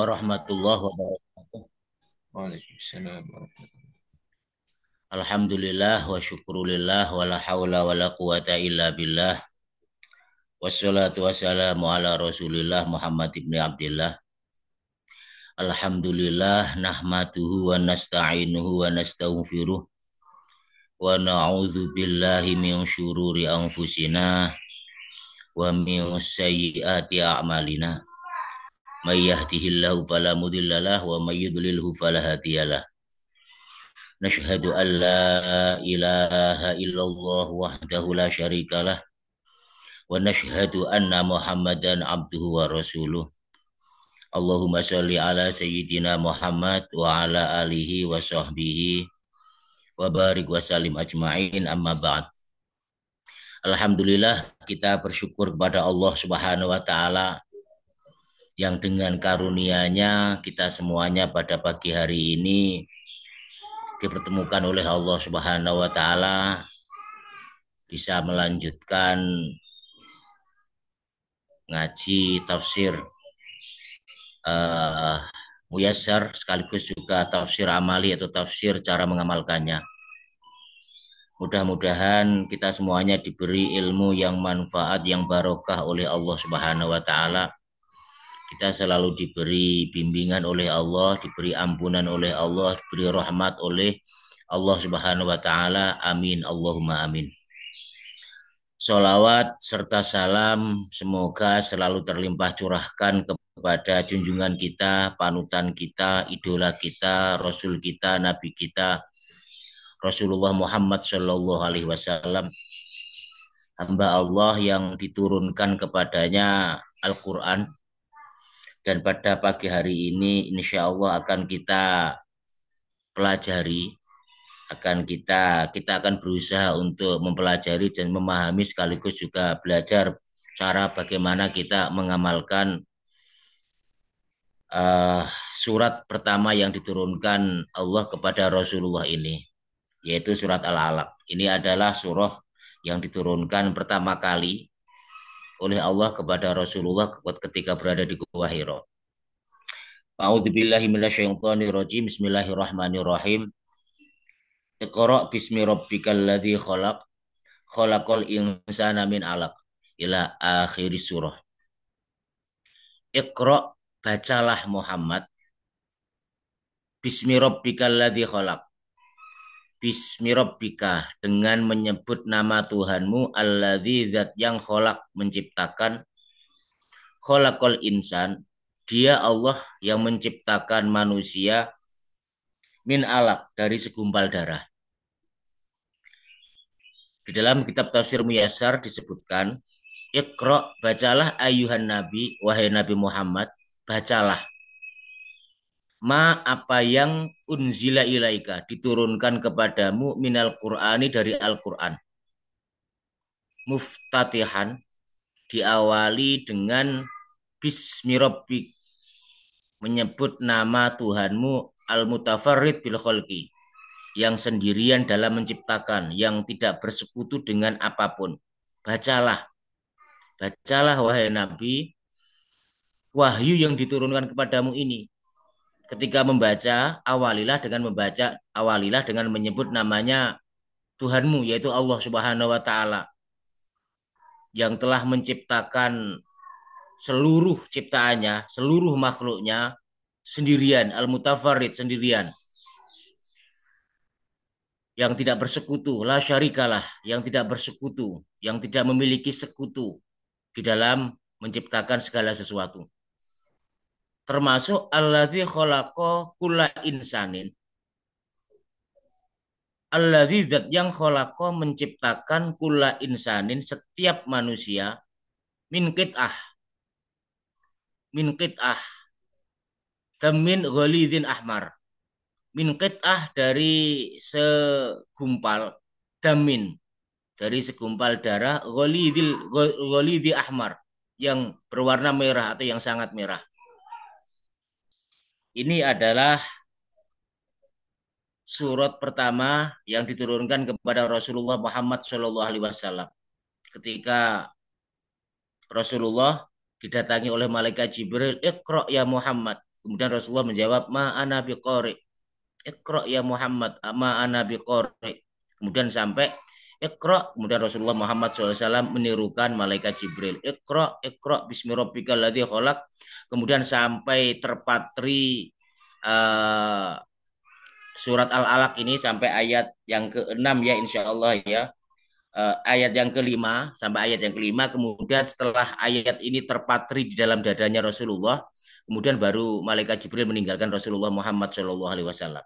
warahmatullahi wabarakatuh. Waalaikumsalam warahmatullahi Alhamdulillah wa syukurillah wa la hawla wa la quwata illa billah. Wassalatu wassalamu ala Rasulillah Muhammad ibn Abdullah. Alhamdulillah nahmaduhu wa nasta'inuhu wa nastaghfiruh wa na'udzu billahi min syururi anfusina wa min sayyiati a'malina. May yahdihillahu fala mudhillalah wa may yudlilhu fala hadiyalah. Nashhadu an la ilaha illallah wahdahu la syarikalah wa nashhadu anna Muhammadan abduhu wa rasuluh. Allahumma shalli ala sayyidina Muhammad wa ala alihi wa sahbihi wa barik wa salim ajma'in amma ba'd. Alhamdulillah kita bersyukur kepada Allah Subhanahu wa taala yang dengan karunia-Nya kita semuanya pada pagi hari ini dipertemukan oleh Allah Subhanahu wa taala bisa melanjutkan ngaji tafsir uh, muyassar sekaligus juga tafsir amali atau tafsir cara mengamalkannya. Mudah-mudahan kita semuanya diberi ilmu yang manfaat yang barokah oleh Allah Subhanahu wa taala. Kita selalu diberi bimbingan oleh Allah, diberi ampunan oleh Allah, diberi rahmat oleh Allah Subhanahu wa taala. Amin Allahumma amin. Sholawat serta salam semoga selalu terlimpah curahkan kepada junjungan kita, panutan kita, idola kita, Rasul kita, Nabi kita, Rasulullah Muhammad Shallallahu Alaihi Wasallam, hamba Allah yang diturunkan kepadanya Al-Quran. Dan pada pagi hari ini insya Allah akan kita pelajari, kita akan berusaha untuk mempelajari dan memahami sekaligus juga belajar cara bagaimana kita mengamalkan uh, surat pertama yang diturunkan Allah kepada Rasulullah ini, yaitu surat Al-Alaq. Ini adalah surah yang diturunkan pertama kali oleh Allah kepada Rasulullah ketika berada di Gua Hira. A'udzubillahi minasyaitonirrajim. Bismillahirrahmanirrahim. Iqra bismi rabbikal ladzi khalaq. Khalaqal insana min 'alaq. Ila akhir surah. Iqra, bacalah Muhammad. Bismi rabbikal ladzi khalaq. Bismi rabbika, dengan menyebut nama Tuhanmu, alladzi zat yang khalaq menciptakan. Khalaqal insan, dia Allah yang menciptakan manusia min alaq, dari segumpal darah. Di dalam kitab tafsir Muyassar disebutkan, Iqra, bacalah ayuhan nabi, wahai Nabi Muhammad, bacalah ma, apa yang unzila ilaika, diturunkan kepadamu, minal Qur'ani, dari Al-Qur'an. Muftatihan, diawali dengan bismi rabbik, menyebut nama Tuhanmu, al-mutafarrid bil khalqi, yang sendirian dalam menciptakan, yang tidak bersekutu dengan apapun. Bacalah, bacalah wahai Nabi, wahyu yang diturunkan kepadamu ini. Ketika membaca, awalilah dengan menyebut namanya Tuhanmu, yaitu Allah Subhanahu wa taala, yang telah menciptakan seluruh ciptaannya, seluruh makhluknya sendirian, al-mutafarrid, sendirian, yang tidak bersekutu, la syarikalah, yang tidak bersekutu, yang tidak memiliki sekutu di dalam menciptakan segala sesuatu. Termasuk alladzi khalaqa kulla insanin. Alladzi zat yang khalaqa menciptakan kulla insanin, setiap manusia, min qit'ah, min qit'ah, min ghalidin ahmar. Min qit'ah, dari segumpal, damin, dari segumpal darah, ghalidhi ahmar, yang berwarna merah atau yang sangat merah. Ini adalah surat pertama yang diturunkan kepada Rasulullah Muhammad Shallallahu Alaihi Wasallam. Ketika Rasulullah didatangi oleh malaikat Jibril, Iqra ya Muhammad, Kemudian Rasulullah menjawab, ma ana biqari. Iqra ya Muhammad, ma ana biqari. Kemudian sampai Iqra, kemudian Rasulullah Muhammad SAW menirukan malaikat Jibril. Iqra, Iqra, bismi rabbikal ladzi khalaq. Kemudian sampai terpatri uh, surat Al-Alaq ini sampai ayat yang ke-6 ya insya Allah ya. Ayat yang kelima sampai ayat yang kelima. Kemudian setelah ayat ini terpatri di dalam dadanya Rasulullah, kemudian baru malaikat Jibril meninggalkan Rasulullah Muhammad SAW.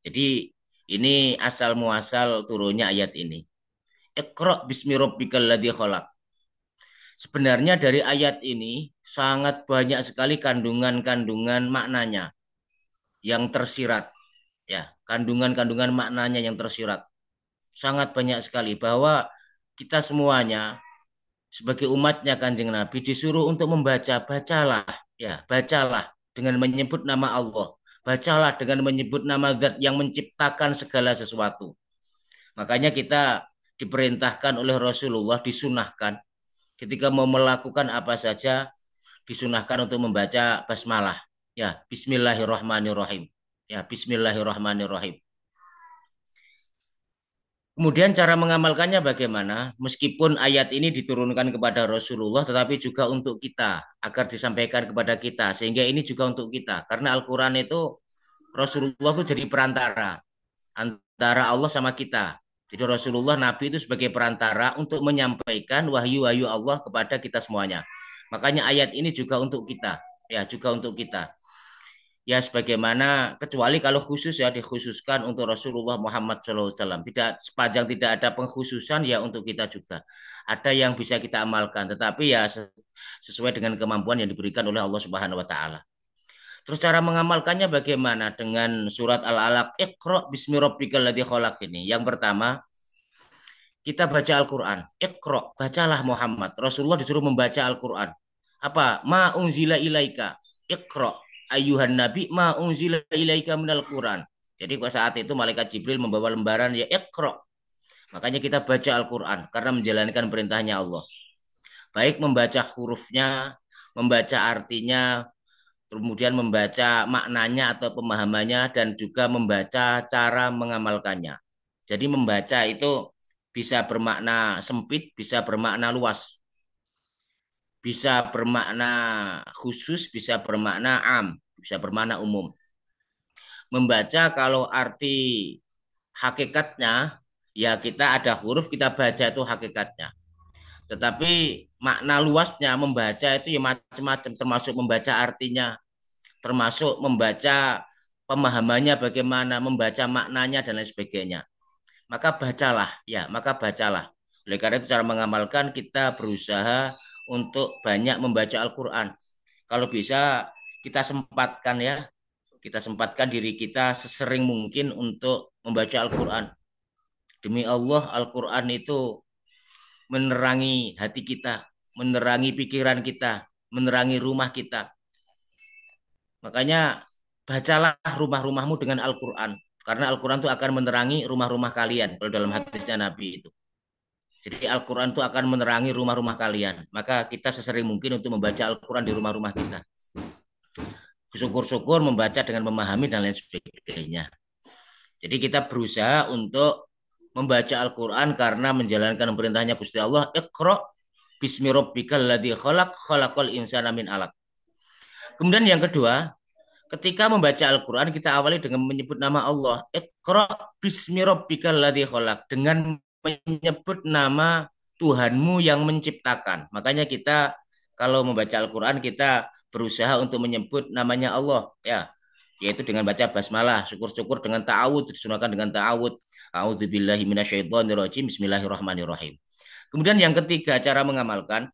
Jadi ini asal muasal turunnya ayat ini. Iqra bismi rabbikal ladzi khalaq. Sebenarnya dari ayat ini sangat banyak sekali kandungan-kandungan maknanya yang tersirat. Ya, kandungan-kandungan maknanya yang tersirat. Sangat banyak sekali bahwa kita semuanya sebagai umatnya Kanjeng Nabi disuruh untuk membaca, bacalah, ya, bacalah dengan menyebut nama Allah. Bacalah dengan menyebut nama Zat yang menciptakan segala sesuatu. Makanya kita diperintahkan oleh Rasulullah, disunahkan ketika mau melakukan apa saja disunahkan untuk membaca basmalah. Ya, bismillahirrahmanirrahim. Ya, bismillahirrahmanirrahim. Kemudian cara mengamalkannya bagaimana? Meskipun ayat ini diturunkan kepada Rasulullah, tetapi juga untuk kita, agar disampaikan kepada kita. Sehingga ini juga untuk kita. Karena Al-Quran itu, Rasulullah itu jadi perantara antara Allah sama kita. Jadi Rasulullah, Nabi itu sebagai perantara untuk menyampaikan wahyu-wahyu Allah kepada kita semuanya. Makanya ayat ini juga untuk kita. Ya, juga untuk kita. Ya sebagaimana kecuali kalau khusus ya dikhususkan untuk Rasulullah Muhammad SAW. Tidak sepanjang tidak ada pengkhususan ya untuk kita juga. Ada yang bisa kita amalkan, tetapi ya sesuai dengan kemampuan yang diberikan oleh Allah Subhanahu Wa Taala. Terus cara mengamalkannya bagaimana dengan surat Al-Alaq Iqra bismi rabbikal ladzi khalaq ini. Yang pertama kita baca Al-Quran. Iqra, bacalah Muhammad. Rasulullah disuruh membaca Al-Quran. Apa? Ma unzila ilaika. Iqra ayuhan nabi ma unzila ilaika minal Quran. Jadi saat itu malaikat Jibril membawa lembaran ya Iqra. Makanya kita baca Al-Quran karena menjalankan perintahnya Allah. Baik membaca hurufnya, membaca artinya, kemudian membaca maknanya atau pemahamannya dan juga membaca cara mengamalkannya. Jadi membaca itu bisa bermakna sempit, bisa bermakna luas, bisa bermakna khusus, bisa bermakna am, bisa bermakna umum. Membaca kalau arti hakikatnya, ya kita ada huruf, kita baca itu hakikatnya. Tetapi makna luasnya membaca itu ya macam-macam, termasuk membaca artinya, termasuk membaca pemahamannya bagaimana, membaca maknanya dan lain sebagainya. Maka bacalah, ya, maka bacalah. Oleh karena itu cara mengamalkan kita berusaha untuk banyak membaca Al-Quran. Kalau bisa kita sempatkan ya, kita sempatkan diri kita sesering mungkin untuk membaca Al-Quran. Demi Allah, Al-Quran itu menerangi hati kita, menerangi pikiran kita, menerangi rumah kita. Makanya bacalah rumah-rumahmu dengan Al-Quran. Karena Al-Quran itu akan menerangi rumah-rumah kalian. Kalau dalam hadisnya Nabi itu. Jadi Al-Quran itu akan menerangi rumah-rumah kalian. Maka kita sesering mungkin untuk membaca Al-Quran di rumah-rumah kita. Syukur-syukur membaca dengan memahami dan lain sebagainya. Jadi kita berusaha untuk membaca Al-Quran karena menjalankan perintahnya Gusti Allah. Iqra bismi rabbikal ladzi khalaq khalaqal insana min alaq. Kemudian yang kedua, ketika membaca Al-Quran kita awali dengan menyebut nama Allah. Iqra bismi rabbikal ladzi khalaq. Dengan menyebut nama Tuhanmu yang menciptakan. Makanya kita kalau membaca Al-Quran kita berusaha untuk menyebut namanya Allah. Ya, yaitu dengan baca basmalah. Syukur-syukur dengan ta'awud. Disunahkan dengan ta'awud. A'udzubillahi minasyaitonirrajim. Bismillahirrahmanirrahim. Kemudian yang ketiga cara mengamalkan.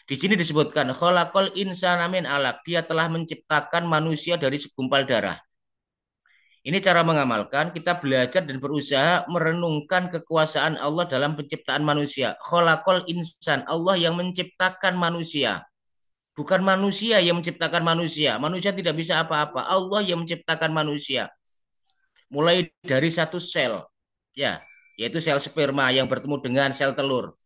Di sini disebutkan khalaqal insana min alaq. Dia telah menciptakan manusia dari segumpal darah. Ini cara mengamalkan, kita belajar dan berusaha merenungkan kekuasaan Allah dalam penciptaan manusia. Khalaqal insan, Allah yang menciptakan manusia. Bukan manusia yang menciptakan manusia. Manusia tidak bisa apa-apa. Allah yang menciptakan manusia. Mulai dari satu sel, ya, yaitu sel sperma yang bertemu dengan sel telur.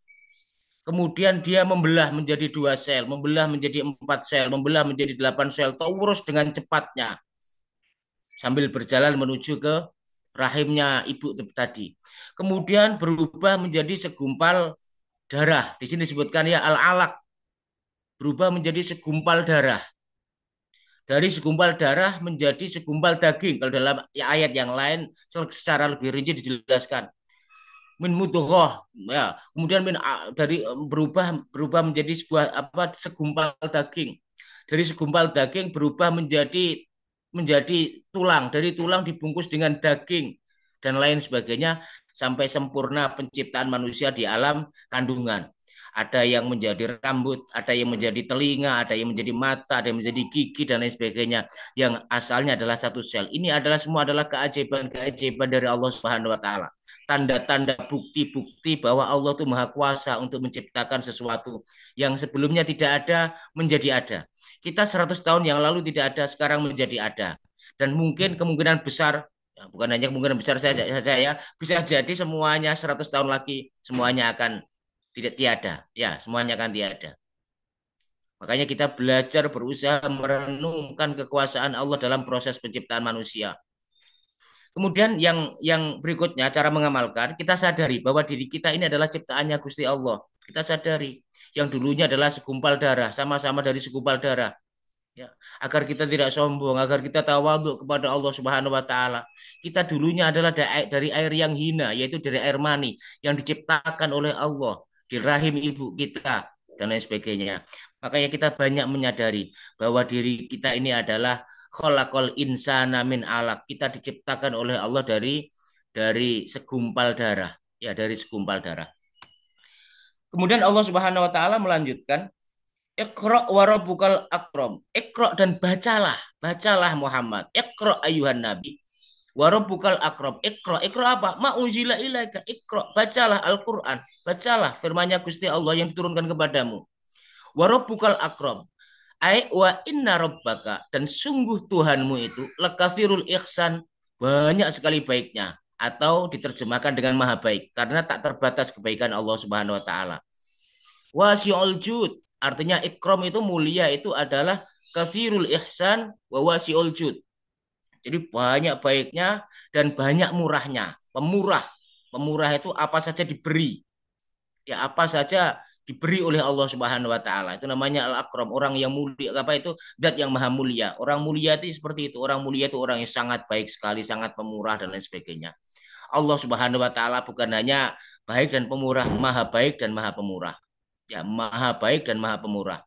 Kemudian dia membelah menjadi 2 sel, membelah menjadi 4 sel, membelah menjadi 8 sel, terurus dengan cepatnya sambil berjalan menuju ke rahimnya ibu tadi. Kemudian berubah menjadi segumpal darah. Di sini disebutkan ya al-alaq, berubah menjadi segumpal darah. Dari segumpal darah menjadi segumpal daging. Kalau dalam ayat yang lain secara lebih rinci dijelaskan min mudghah ya, kemudian dari berubah berubah menjadi sebuah segumpal daging, dari segumpal daging berubah menjadi tulang, dari tulang dibungkus dengan daging dan lain sebagainya sampai sempurna penciptaan manusia di alam kandungan. Ada yang menjadi rambut, ada yang menjadi telinga, ada yang menjadi mata, ada yang menjadi gigi dan lain sebagainya. Yang asalnya adalah 1 sel. Ini adalah semua adalah keajaiban-keajaiban dari Allah Subhanahu wa taala, tanda-tanda bukti-bukti bahwa Allah itu maha kuasa untuk menciptakan sesuatu yang sebelumnya tidak ada menjadi ada. Kita 100 tahun yang lalu tidak ada, sekarang menjadi ada. Dan mungkin kemungkinan besar, ya, bukan hanya kemungkinan besar saja ya, bisa jadi semuanya 100 tahun lagi semuanya akan tidak tiada. Ya, semuanya akan tiada. Makanya kita belajar berusaha merenungkan kekuasaan Allah dalam proses penciptaan manusia. Kemudian yang berikutnya cara mengamalkan, kita sadari bahwa diri kita ini adalah ciptaannya Gusti Allah. Kita sadari yang dulunya adalah segumpal darah, sama-sama dari segumpal darah. Ya, agar kita tidak sombong, agar kita tawadhu kepada Allah Subhanahu wa taala. Kita dulunya adalah dari air yang hina, yaitu dari air mani yang diciptakan oleh Allah di rahim ibu kita dan lain sebagainya. Makanya kita banyak menyadari bahwa diri kita ini adalah khalaqal insana min alaq. Kita diciptakan oleh Allah dari segumpal darah, ya dari segumpal darah. Kemudian Allah Subhanahu wa taala melanjutkan, Iqra wa rabbukal akram. Iqra dan bacalah. Bacalah Muhammad. Iqra ayuhan nabi. Wa rabbukal akram. Iqra. Iqra apa? Ma unzila ilaika. Iqra. Bacalah Al-Quran. Bacalah firman-Nya Gusti Allah yang diturunkan kepadamu. Wa rabbukal akram. Ai wa inna rabbaka. Dan sungguh Tuhanmu itu lakafirul ihsan. Banyak sekali baiknya. Atau diterjemahkan dengan maha baik. Karena tak terbatas kebaikan Allah Subhanahu wa ta'ala. Wasi'ul jud, artinya ikram itu mulia, itu adalah kasirul ihsan wa wasi'ul jud. Jadi banyak baiknya dan banyak murahnya. Pemurah. Pemurah itu apa saja diberi. Ya apa saja diberi oleh Allah Subhanahu wa taala. Itu namanya al-akram, orang yang mulia, apa itu? Zat yang maha mulia. Orang mulia itu seperti itu. Orang mulia itu orang yang sangat baik sekali, sangat pemurah dan lain sebagainya. Allah Subhanahu wa taala bukan hanya baik dan pemurah, maha baik dan maha pemurah. Ya, maha baik dan maha pemurah.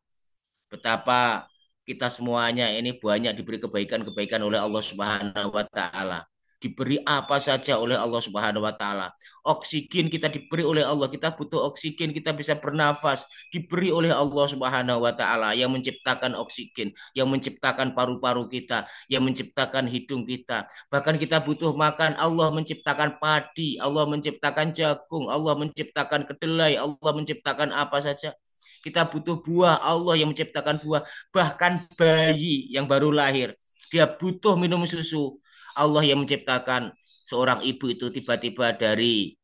Betapa kita semuanya ini banyak diberi kebaikan-kebaikan oleh Allah Subhanahu wa taala. Diberi apa saja oleh Allah Subhanahu wa taala. Oksigen kita diberi oleh Allah, kita butuh oksigen, kita bisa bernafas, diberi oleh Allah Subhanahu wa taala yang menciptakan oksigen, yang menciptakan paru-paru kita, yang menciptakan hidung kita. Bahkan kita butuh makan, Allah menciptakan padi, Allah menciptakan jagung, Allah menciptakan kedelai, Allah menciptakan apa saja. Kita butuh buah, Allah yang menciptakan buah. Bahkan bayi yang baru lahir, dia butuh minum susu. Allah yang menciptakan seorang ibu itu tiba-tiba dari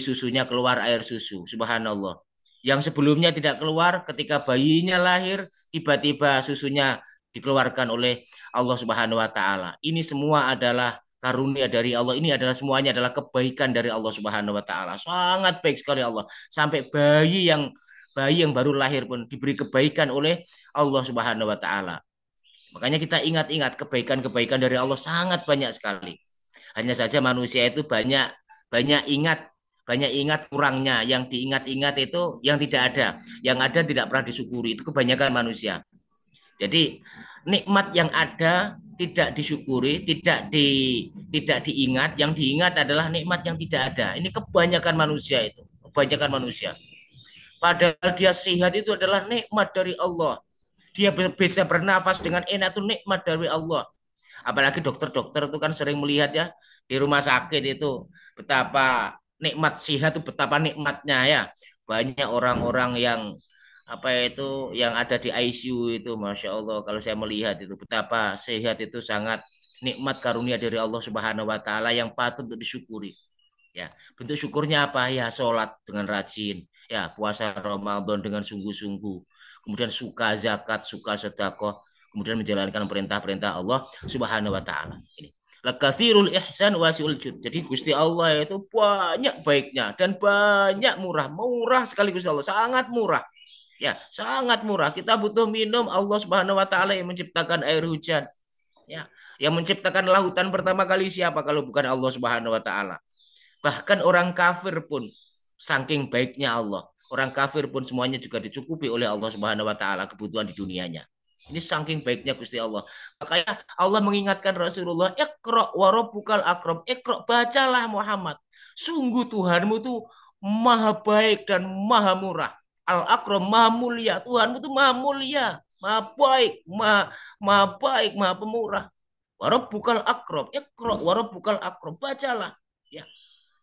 susunya keluar air susu. Subhanallah. Yang sebelumnya tidak keluar, ketika bayinya lahir, tiba-tiba susunya dikeluarkan oleh Allah Subhanahu wa taala. Ini semua adalah karunia dari Allah. Ini adalah semuanya adalah kebaikan dari Allah Subhanahu wa taala. Sangat baik sekali Allah. Sampai bayi yang baru lahir pun diberi kebaikan oleh Allah Subhanahu wa taala. Makanya kita ingat-ingat kebaikan-kebaikan dari Allah sangat banyak sekali. Hanya saja manusia itu banyak banyak ingat banyak ingat kurangnya, yang diingat-ingat itu yang tidak ada, yang ada tidak pernah disyukuri, itu kebanyakan manusia. Jadi nikmat yang ada tidak disyukuri, tidak diingat, yang diingat adalah nikmat yang tidak ada. Ini kebanyakan manusia itu, kebanyakan manusia. Padahal dia sehat itu adalah nikmat dari Allah. Dia bisa bernafas dengan enak itu nikmat dari Allah. Apalagi dokter-dokter itu kan sering melihat ya di rumah sakit itu betapa nikmat sehat itu, betapa nikmatnya ya. Banyak orang-orang yang apa itu yang ada di ICU itu, masya Allah, kalau saya melihat itu betapa sehat itu sangat nikmat karunia dari Allah Subhanahu Wa Taala yang patut untuk disyukuri. Ya, bentuk syukurnya apa? Ya, sholat dengan rajin, Ya, puasa Ramadan dengan sungguh-sungguh, kemudian suka zakat, suka sedekah, kemudian menjalankan perintah-perintah Allah Subhanahu wa taala. Ini. Lakatsirul ihsan wasiul jud. Jadi Gusti Allah itu banyak baiknya dan banyak murah. Murah sekali Gusti Allah, sangat murah. Ya, sangat murah. Kita butuh minum, Allah Subhanahu wa taala yang menciptakan air hujan. Ya, yang menciptakan lautan pertama kali siapa kalau bukan Allah Subhanahu wa taala? Bahkan orang kafir pun saking baiknya Allah. Orang kafir pun semuanya juga dicukupi oleh Allah Subhanahu wa taala kebutuhan di dunianya. Ini saking baiknya Gusti Allah. Makanya Allah mengingatkan Rasulullah, "Iqra wa rabbukal akram." Iqra, bacalah Muhammad. Sungguh Tuhanmu tuh maha baik dan maha murah. Al-Akram maha mulia. Tuhanmu tuh maha mulia, maha baik, maha baik, maha pemurah. Wa rabbukal akram. Iqra wa rabbukal akram. Bacalah. Ya,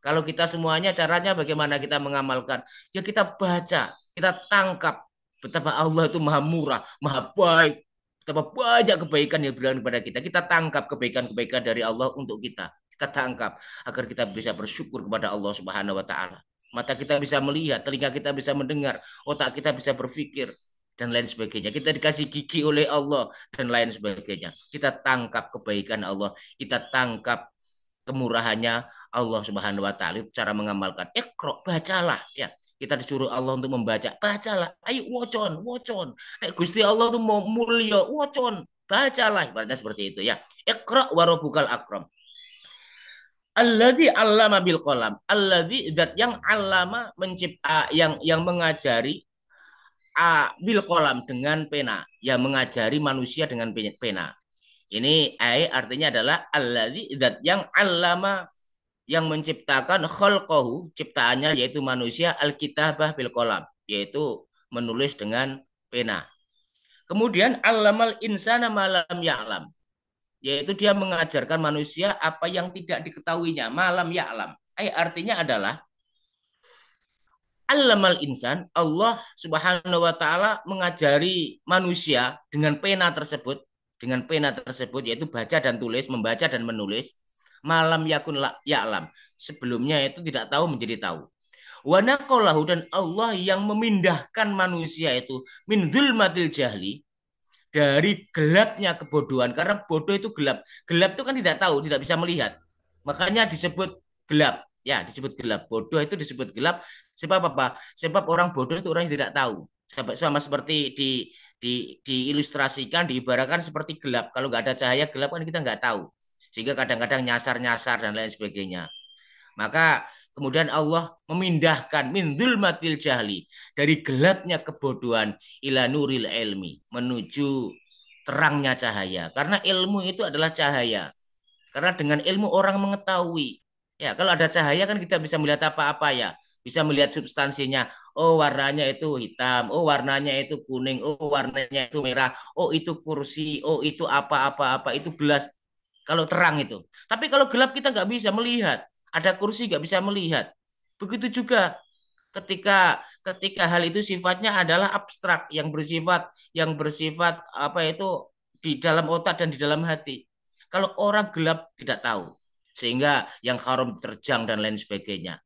kalau kita semuanya caranya bagaimana kita mengamalkan? Ya kita baca, kita tangkap betapa Allah itu maha murah, maha baik. Betapa banyak kebaikan yang berikan kepada kita. Kita tangkap kebaikan-kebaikan dari Allah untuk kita. Kita tangkap agar kita bisa bersyukur kepada Allah Subhanahu wa taala. Mata kita bisa melihat, telinga kita bisa mendengar, otak kita bisa berpikir dan lain sebagainya. Kita dikasih gigi oleh Allah dan lain sebagainya. Kita tangkap kebaikan Allah, kita tangkap kemurahannya Allah Subhanahu wa taala. Itu cara mengamalkan. Iqra, bacalah ya. Kita disuruh Allah untuk membaca. Bacalah. Ayo wocon, wocon. Nek Gusti Allah tuh mau mulia, wocon. Bacalah. Ibaratnya seperti itu ya. Iqra wa rabbukal akram. Alladzi 'allama bil qalam. Alladzi zat yang 'allama mencipta yang mengajari bil qalam dengan pena. Yang mengajari manusia dengan pena. Ini artinya adalah alladzi zat yang 'allama yang menciptakan khalqahu, ciptaannya yaitu manusia, al-kitabah bil qalam, yaitu menulis dengan pena. Kemudian allamal insana malam ya'lam, yaitu dia mengajarkan manusia apa yang tidak diketahuinya, malam ya'lam. Artinya adalah allamal insan, Allah Subhanahu wa taala mengajari manusia dengan pena tersebut yaitu baca dan tulis, membaca dan menulis. Malam yakun ya'lam. Sebelumnya itu tidak tahu menjadi tahu. Wa naqalahu, dan Allah yang memindahkan manusia itu min dzulmatil jahli, dari gelapnya kebodohan, karena bodoh itu gelap. Gelap itu kan tidak tahu, tidak bisa melihat. Makanya disebut gelap. Ya, disebut gelap. Bodoh itu disebut gelap. Sebab apa? Sebab orang bodoh itu orang yang tidak tahu. Sama seperti diilustrasikan, diibaratkan seperti gelap. Kalau nggak ada cahaya gelap kan kita nggak tahu. Sehingga kadang-kadang nyasar-nyasar dan lain sebagainya. Maka kemudian Allah memindahkan min dzulmatil jahli, dari gelapnya kebodohan, ila nuril ilmi, menuju terangnya cahaya. Karena ilmu itu adalah cahaya. Karena dengan ilmu orang mengetahui. Ya, kalau ada cahaya kan kita bisa melihat apa-apa ya. Bisa melihat substansinya. Oh, warnanya itu hitam. Oh, warnanya itu kuning. Oh, warnanya itu merah. Oh, itu kursi. Oh, itu apa-apa-apa. Itu gelas. Kalau terang itu. Tapi kalau gelap kita nggak bisa melihat. Ada kursi nggak bisa melihat. Begitu juga ketika ketika hal itu sifatnya adalah abstrak, yang bersifat apa itu di dalam otak dan di dalam hati. Kalau orang gelap tidak tahu, sehingga yang haram terjang dan lain sebagainya.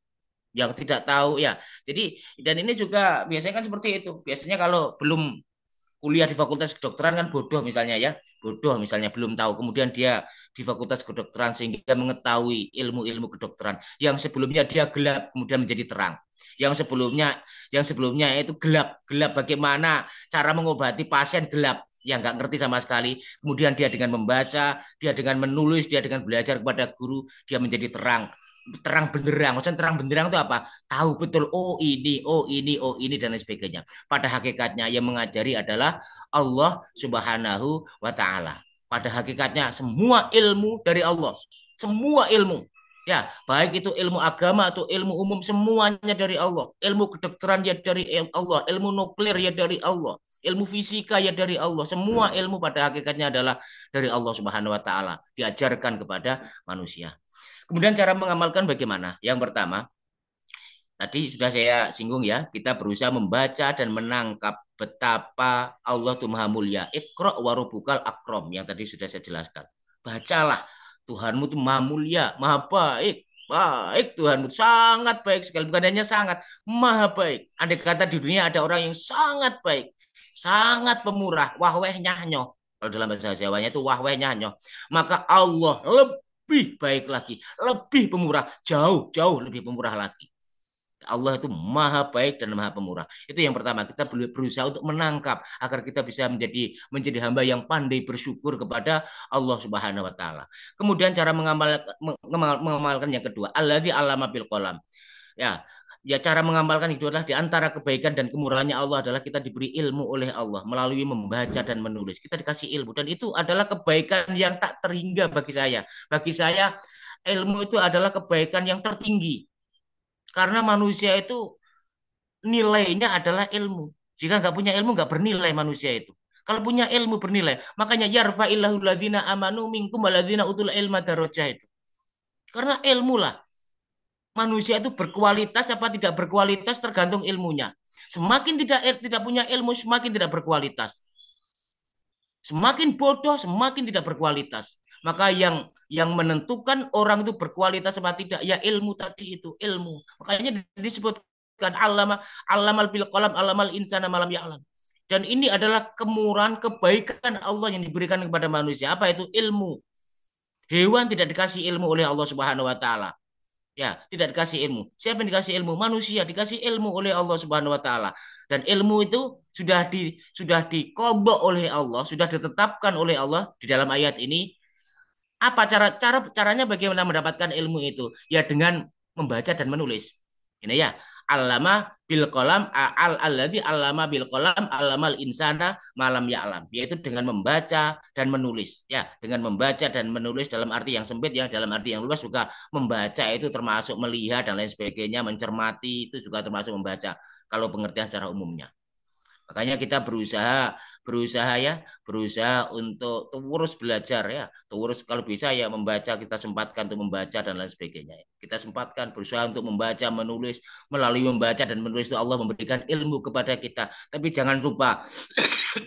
Yang tidak tahu ya. Jadi dan ini juga biasanya kan seperti itu. Biasanya kalau belum kuliah di fakultas kedokteran kan bodoh misalnya ya, bodoh misalnya belum tahu, kemudian dia di fakultas kedokteran sehingga mengetahui ilmu-ilmu kedokteran yang sebelumnya dia gelap kemudian menjadi terang, yang sebelumnya itu gelap gelap bagaimana cara mengobati pasien gelap yang nggak ngerti sama sekali, kemudian dia dengan membaca, dia dengan menulis, dia dengan belajar kepada guru, dia menjadi terang, terang benderang. Maksudnya terang benderang itu apa? Tahu betul, oh ini, oh ini, oh ini dan lain sebagainya. Pada hakikatnya yang mengajari adalah Allah Subhanahu wa taala. Pada hakikatnya semua ilmu dari Allah. Semua ilmu. Ya, baik itu ilmu agama atau ilmu umum semuanya dari Allah. Ilmu kedokteran ya dari Allah, ilmu nuklir ya dari Allah, ilmu fisika ya dari Allah. Semua ilmu pada hakikatnya adalah dari Allah Subhanahu wa taala, diajarkan kepada manusia. Kemudian cara mengamalkan bagaimana? Yang pertama, tadi sudah saya singgung ya, kita berusaha membaca dan menangkap betapa Allah itu maha mulia. Iqra wa rabbukal akram yang tadi sudah saya jelaskan. Bacalah, Tuhanmu itu maha mulia, maha baik. Baik Tuhanmu, sangat baik sekali. Bukan hanya sangat, maha baik. Andai kata di dunia ada orang yang sangat baik, sangat pemurah, wahweh nyahnyo. Kalau dalam bahasa Jawanya itu wahweh nyahnyo. Maka Allah lebih baik lagi, lebih pemurah, jauh-jauh lebih pemurah lagi. Allah itu maha baik dan maha pemurah. Itu yang pertama, kita berusaha untuk menangkap agar kita bisa menjadi hamba yang pandai bersyukur kepada Allah Subhanahu wa taala. Kemudian cara mengamalkan yang kedua, alladzi allama bil qalam. Ya, ya cara mengamalkan itu adalah di antara kebaikan dan kemurahannya Allah adalah kita diberi ilmu oleh Allah melalui membaca dan menulis. Kita dikasih ilmu dan itu adalah kebaikan yang tak terhingga bagi saya. Bagi saya ilmu itu adalah kebaikan yang tertinggi karena manusia itu nilainya adalah ilmu. Jika nggak punya ilmu nggak bernilai manusia itu. Kalau punya ilmu bernilai. Makanya yarfa'illahu ladzina amanu minkum waladzina utul ilma darajah itu. Karena ilmu lah. Manusia itu berkualitas apa tidak berkualitas tergantung ilmunya. Semakin tidak punya ilmu semakin tidak berkualitas. Semakin bodoh semakin tidak berkualitas. Maka yang menentukan orang itu berkualitas apa tidak ya ilmu tadi itu ilmu. Makanya disebutkan alamal bil qalam alamal insana malam ya'lam. Dan ini adalah kemurahan kebaikan Allah yang diberikan kepada manusia. Apa itu ilmu? Hewan tidak dikasih ilmu oleh Allah Subhanahu wa taala. Ya, tidak dikasih ilmu. Siapa yang dikasih ilmu? Manusia dikasih ilmu oleh Allah Subhanahu wa taala. Dan ilmu itu sudah dikodok oleh Allah, sudah ditetapkan oleh Allah di dalam ayat ini. Apa caranya bagaimana mendapatkan ilmu itu? Ya dengan membaca dan menulis. Ini ya, allama bil qalam al alladzi allama bil qalam allamal insana malam ya'lam, yaitu dengan membaca dan menulis. Ya, dengan membaca dan menulis dalam arti yang sempit ya, dalam arti yang luas juga membaca itu termasuk melihat dan lain sebagainya, mencermati itu juga termasuk membaca kalau pengertian secara umumnya. Makanya kita berusaha untuk terus belajar ya, terus kalau bisa ya membaca kita sempatkan untuk membaca dan lain sebagainya. Kita sempatkan berusaha untuk membaca, menulis, melalui membaca dan menulis itu Allah memberikan ilmu kepada kita. Tapi jangan lupa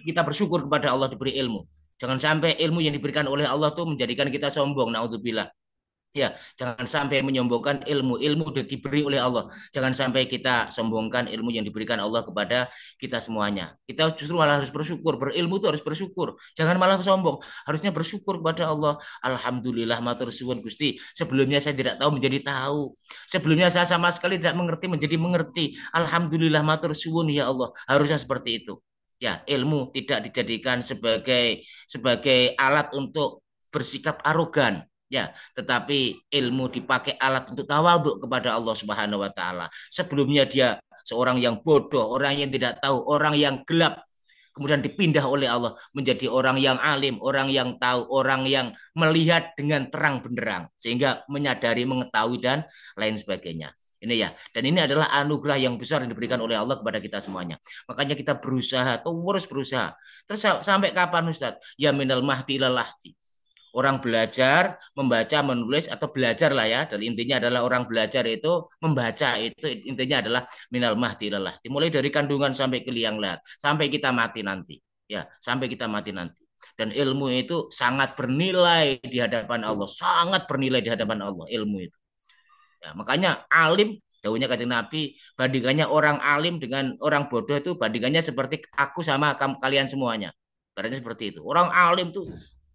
kita bersyukur kepada Allah diberi ilmu. Jangan sampai ilmu yang diberikan oleh Allah tuh menjadikan kita sombong. Naudzubillah. Ya, jangan sampai menyombongkan ilmu. Ilmu sudah diberi oleh Allah. Jangan sampai kita sombongkan ilmu yang diberikan Allah kepada kita semuanya. Kita justru malah harus bersyukur. Berilmu itu harus bersyukur. Jangan malah sombong. Harusnya bersyukur kepada Allah. Alhamdulillah matur suwun Gusti. Sebelumnya saya tidak tahu menjadi tahu. Sebelumnya saya sama sekali tidak mengerti menjadi mengerti. Alhamdulillah matur suwun ya Allah. Harusnya seperti itu. Ya, ilmu tidak dijadikan sebagai alat untuk bersikap arogan. Ya, tetapi ilmu dipakai alat untuk tawaduk kepada Allah Subhanahu wa taala. Sebelumnya dia seorang yang bodoh, orang yang tidak tahu, orang yang gelap. Kemudian dipindah oleh Allah menjadi orang yang alim, orang yang tahu, orang yang melihat dengan terang benderang sehingga menyadari, mengetahui dan lain sebagainya. Ini ya, dan ini adalah anugerah yang besar yang diberikan oleh Allah kepada kita semuanya. Makanya kita berusaha, terus berusaha. Terus sampai kapan Ustaz? Ya minal mahdi lahdi. Orang belajar membaca menulis atau belajar lah ya, dan intinya adalah orang belajar itu membaca itu intinya adalah minal mahdi lelah dimulai dari kandungan sampai ke liang lahat sampai kita mati nanti ya, sampai kita mati nanti. Dan ilmu itu sangat bernilai di hadapan Allah, sangat bernilai di hadapan Allah ilmu itu ya. Makanya alim daunnya kanjeng Nabi, bandingannya orang alim dengan orang bodoh itu bandingannya seperti aku sama kalian semuanya. Berarti seperti itu. Orang alim tuh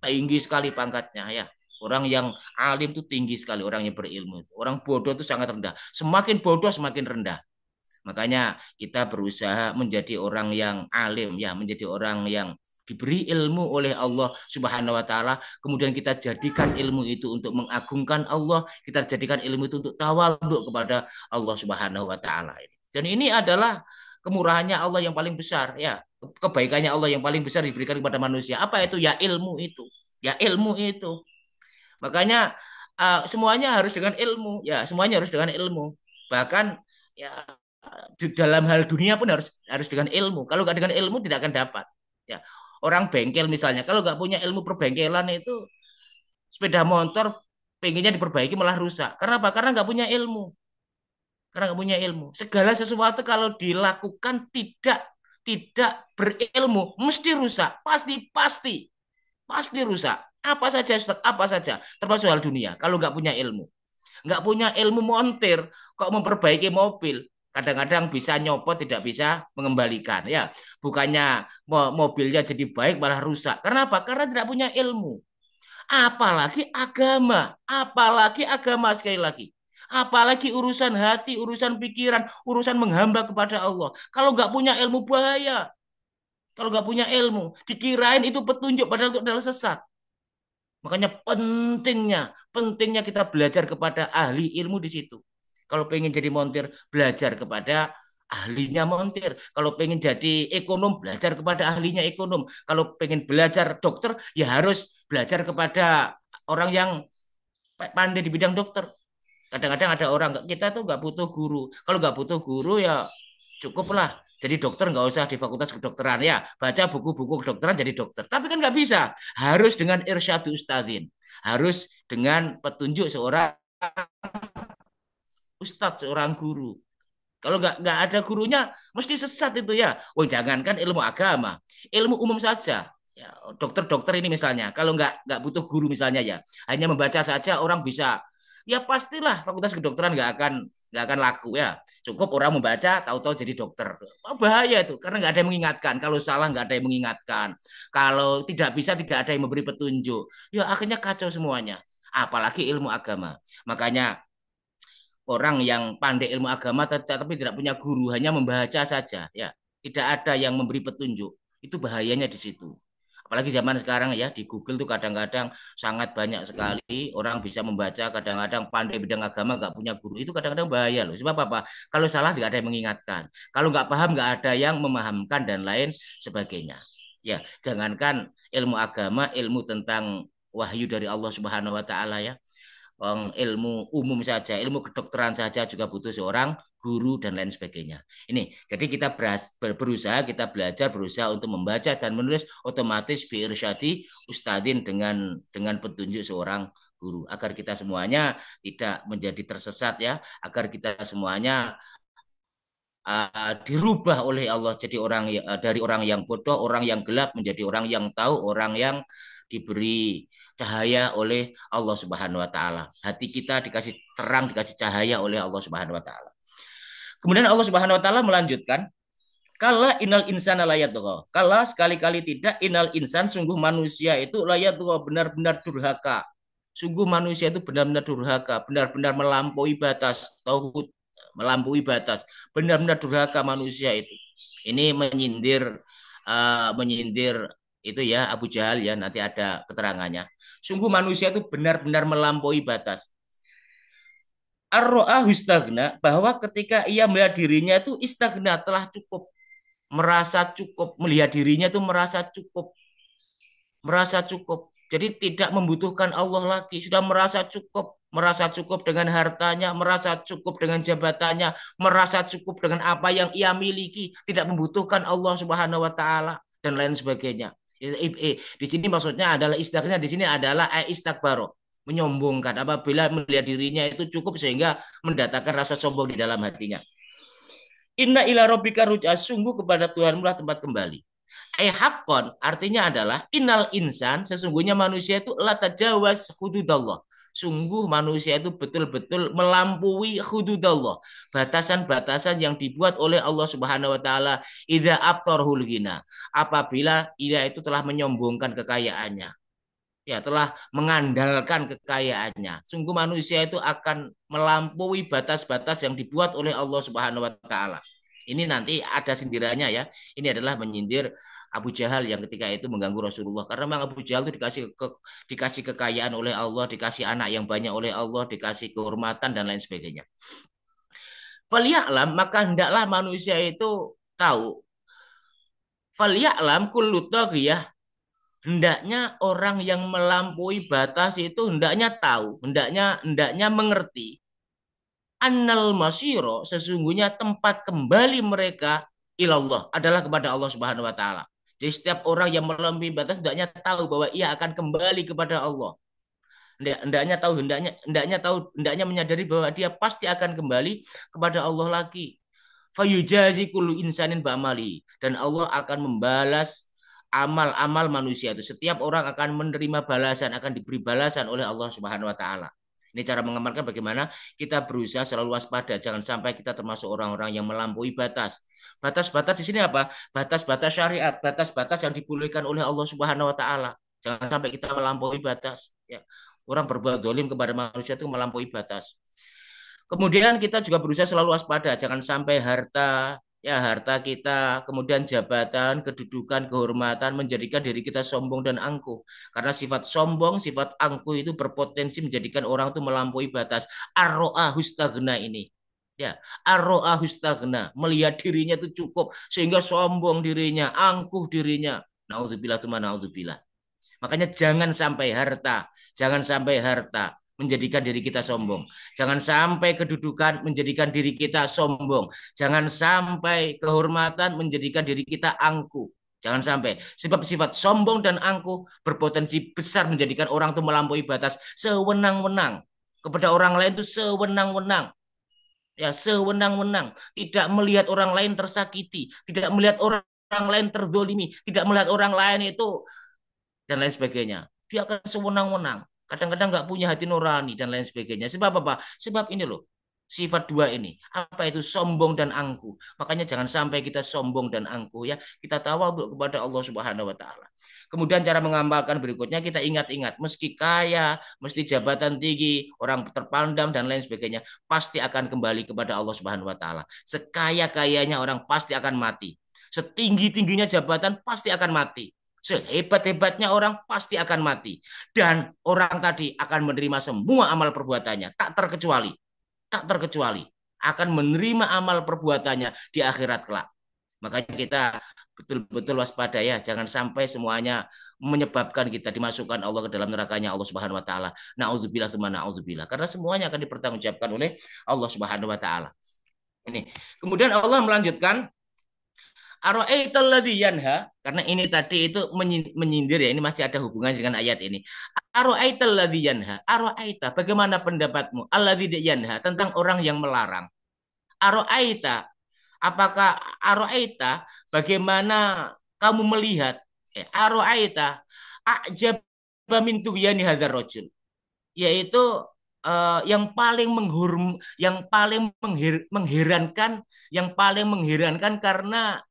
tinggi sekali pangkatnya ya. Orang yang alim tuh tinggi sekali, orang yang berilmu. Orang bodoh itu sangat rendah. Semakin bodoh semakin rendah. Makanya kita berusaha menjadi orang yang alim ya, menjadi orang yang diberi ilmu oleh Allah Subhanahu wa taala, kemudian kita jadikan ilmu itu untuk mengagungkan Allah, kita jadikan ilmu itu untuk tawadhu kepada Allah Subhanahu wa taala ini. Dan ini adalah kemurahannya Allah yang paling besar ya, kebaikannya Allah yang paling besar diberikan kepada manusia. Apa itu? Ya ilmu itu. Ya ilmu itu. Makanya semuanya harus dengan ilmu, ya semuanya harus dengan ilmu. Bahkan ya di dalam hal dunia pun harus dengan ilmu. Kalau nggak dengan ilmu tidak akan dapat. Ya orang bengkel misalnya, kalau nggak punya ilmu perbengkelan itu sepeda motor pengennya diperbaiki malah rusak. Karena apa? Karena nggak punya ilmu. Karena nggak punya ilmu. Segala sesuatu kalau dilakukan tidak berilmu mesti rusak. Pasti rusak. Apa saja, Ustaz, apa saja, termasuk hal dunia. Kalau nggak punya ilmu. Nggak punya ilmu montir, kok memperbaiki mobil. Kadang-kadang bisa nyopot, tidak bisa mengembalikan. Ya, bukannya mobilnya jadi baik malah rusak. Karena apa? Karena tidak punya ilmu. Apalagi agama sekali lagi. Apalagi urusan hati, urusan pikiran, urusan menghamba kepada Allah. Kalau nggak punya ilmu bahaya. Kalau nggak punya ilmu, dikirain itu petunjuk padahal itu adalah sesat. Makanya pentingnya kita belajar kepada ahli ilmu di situ. Kalau pengen jadi montir, belajar kepada ahlinya montir. Kalau pengen jadi ekonom, belajar kepada ahlinya ekonom. Kalau pengen belajar dokter, ya harus belajar kepada orang yang pandai di bidang dokter. Kadang-kadang ada orang, kita tuh nggak butuh guru. Kalau nggak butuh guru ya cukuplah. Jadi dokter nggak usah di fakultas kedokteran ya. Baca buku-buku kedokteran jadi dokter. Tapi kan nggak bisa. Harus dengan irsyadu ustadzin. Harus dengan petunjuk seorang ustadz, seorang guru. Kalau nggak ada gurunya, mesti sesat itu ya. Oh, jangankan ilmu agama, ilmu umum saja. Ya, dokter-dokter ini misalnya, kalau nggak butuh guru misalnya ya, hanya membaca saja orang bisa. Ya pastilah fakultas kedokteran nggak akan laku ya. Cukup orang membaca, tahu-tahu jadi dokter. Oh, bahaya itu, karena nggak ada yang mengingatkan. Kalau salah nggak ada yang mengingatkan. Kalau tidak bisa tidak ada yang memberi petunjuk. Ya akhirnya kacau semuanya. Apalagi ilmu agama. Makanya orang yang pandai ilmu agama tetapi tidak punya guru, hanya membaca saja, ya, tidak ada yang memberi petunjuk. Itu bahayanya di situ. Apalagi zaman sekarang ya, di Google tuh kadang-kadang sangat banyak sekali orang bisa membaca, kadang-kadang pandai bidang agama nggak punya guru. Itu kadang-kadang bahaya loh. Sebab apa? Kalau salah tidak ada yang mengingatkan. Kalau nggak paham nggak ada yang memahamkan dan lain sebagainya. Ya, jangankan ilmu agama, ilmu tentang wahyu dari Allah Subhanahu wa taala ya, ilmu umum saja, ilmu kedokteran saja juga butuh seorang guru dan lain sebagainya. Ini, jadi kita berusaha, kita belajar, berusaha untuk membaca dan menulis otomatis biirsyadi ustadin dengan petunjuk seorang guru agar kita semuanya tidak menjadi tersesat ya, agar kita semuanya dirubah oleh Allah jadi orang dari orang yang bodoh, orang yang gelap menjadi orang yang tahu, orang yang diberi cahaya oleh Allah Subhanahu wa taala. Hati kita dikasih terang, dikasih cahaya oleh Allah Subhanahu wa taala. Kemudian Allah Subhanahu wa taala melanjutkan, kala inal insana layatgha. Kala sekali-kali tidak, inal insan sungguh manusia itu layatgha, benar-benar durhaka. Sungguh manusia itu benar-benar durhaka, benar-benar melampaui batas tauhid, melampaui batas, benar-benar durhaka manusia itu. Ini menyindir itu ya Abu Jahal ya, nanti ada keterangannya. Sungguh manusia itu benar-benar melampaui batas. Ar-ro'ahu istagna, bahwa ketika ia melihat dirinya itu istagna, telah cukup, merasa cukup, melihat dirinya itu merasa cukup. Jadi tidak membutuhkan Allah lagi, sudah merasa cukup dengan hartanya, merasa cukup dengan jabatannya, merasa cukup dengan apa yang ia miliki, tidak membutuhkan Allah Subhanahu wa taala dan lain sebagainya. Di sini maksudnya adalah istilahnya di sini adalah istakbaro, menyombongkan apabila melihat dirinya itu cukup sehingga mendatangkan rasa sombong di dalam hatinya. Inna ila rabbika ruj'a, sungguh kepada Tuhanmu lah tempat kembali. Hakon artinya adalah innal insan, sesungguhnya manusia itu la tajawaz hududallah. Sungguh manusia itu betul-betul melampaui hududallah, batasan-batasan yang dibuat oleh Allah Subhanahu wa taala, idza abtarhul ghina, apabila ia itu telah menyombongkan kekayaannya. Ya, telah mengandalkan kekayaannya. Sungguh manusia itu akan melampaui batas-batas yang dibuat oleh Allah Subhanahu wa taala. Ini nanti ada sindirannya ya. Ini adalah menyindir Abu Jahal yang ketika itu mengganggu Rasulullah, karena memang Abu Jahal itu dikasih kekayaan oleh Allah, dikasih anak yang banyak oleh Allah, dikasih kehormatan dan lain sebagainya. Falyalam, maka hendaklah manusia itu tahu. Falyalam kullu taghiyah, hendaknya orang yang melampaui batas itu hendaknya tahu, hendaknya mengerti. Annal masiro, sesungguhnya tempat kembali mereka ilallah adalah kepada Allah Subhanahu wa taala. Jadi setiap orang yang melampaui batas hendaknya tahu bahwa ia akan kembali kepada Allah. Hendaknya menyadari bahwa dia pasti akan kembali kepada Allah lagi. Fayujazi kullu insanin ba'mali, dan Allah akan membalas amal-amal manusia itu. Setiap orang akan menerima balasan, akan diberi balasan oleh Allah Subhanahu wa taala. Ini cara mengamalkan bagaimana kita berusaha selalu waspada. Jangan sampai kita termasuk orang-orang yang melampaui batas. Batas-batas di sini apa? Batas-batas syariat, batas-batas yang dibolehkan oleh Allah Subhanahu wa taala. Jangan sampai kita melampaui batas, ya. Orang berbuat dolim kepada manusia itu melampaui batas. Kemudian kita juga berusaha selalu waspada, jangan sampai harta, ya harta kita, kemudian jabatan, kedudukan, kehormatan menjadikan diri kita sombong dan angkuh. Karena sifat sombong, sifat angkuh itu berpotensi menjadikan orang itu melampaui batas. Ar-ro'a hustagna ini. Ya, ar-ro'a hustagna, melihat dirinya itu cukup sehingga sombong dirinya, angkuh dirinya. Nauzubillah tsumma nauzubillah. Makanya jangan sampai harta menjadikan diri kita sombong. Jangan sampai kedudukan menjadikan diri kita sombong. Jangan sampai kehormatan menjadikan diri kita angkuh. Jangan sampai. Sebab sifat sombong dan angkuh berpotensi besar menjadikan orang itu melampaui batas sewenang-wenang. Kepada orang lain itu sewenang-wenang. Ya, sewenang-wenang. Tidak melihat orang lain tersakiti. Tidak melihat orang lain terzolimi. Tidak melihat orang lain itu dan lain sebagainya. Dia akan sewenang-wenang. Kadang-kadang nggak punya hati nurani dan lain sebagainya. Sebab apa? Sebab ini loh. Sifat dua ini. Apa itu sombong dan angkuh. Makanya jangan sampai kita sombong dan angkuh ya. Kita tawadhu kepada Allah Subhanahu wa taala. Kemudian cara mengamalkan berikutnya kita ingat-ingat. Meski kaya, mesti jabatan tinggi, orang terpandang dan lain sebagainya. Pasti akan kembali kepada Allah Subhanahu wa taala. Sekaya-kayanya orang pasti akan mati. Setinggi-tingginya jabatan pasti akan mati. Sehebat-hebatnya orang pasti akan mati. Dan orang tadi akan menerima semua amal perbuatannya. Tak terkecuali. Tak terkecuali. Akan menerima amal perbuatannya di akhirat kelak. Makanya kita betul-betul waspada ya. Jangan sampai semuanya menyebabkan kita dimasukkan Allah ke dalam nerakanya Allah Subhanahu wa taala. Nauzubillah tsumma nauzubillah. Karena semuanya akan dipertanggungjawabkan oleh Allah Subhanahu wa taala. Ini. Kemudian Allah melanjutkan Aro'aital ladzi yanha, karena ini tadi itu menyindir ya, ini masih ada hubungan dengan ayat ini. Aro'aital ladzi yanha, aro'aita, bagaimana pendapatmu? Alladzi yanha, tentang orang yang melarang. Aro'aita, apakah aro'aita, bagaimana kamu melihat? Aro'aita, a'jaba min tughyani hadzal rajul, yaitu yang paling mengherankan, yang paling mengherankan karena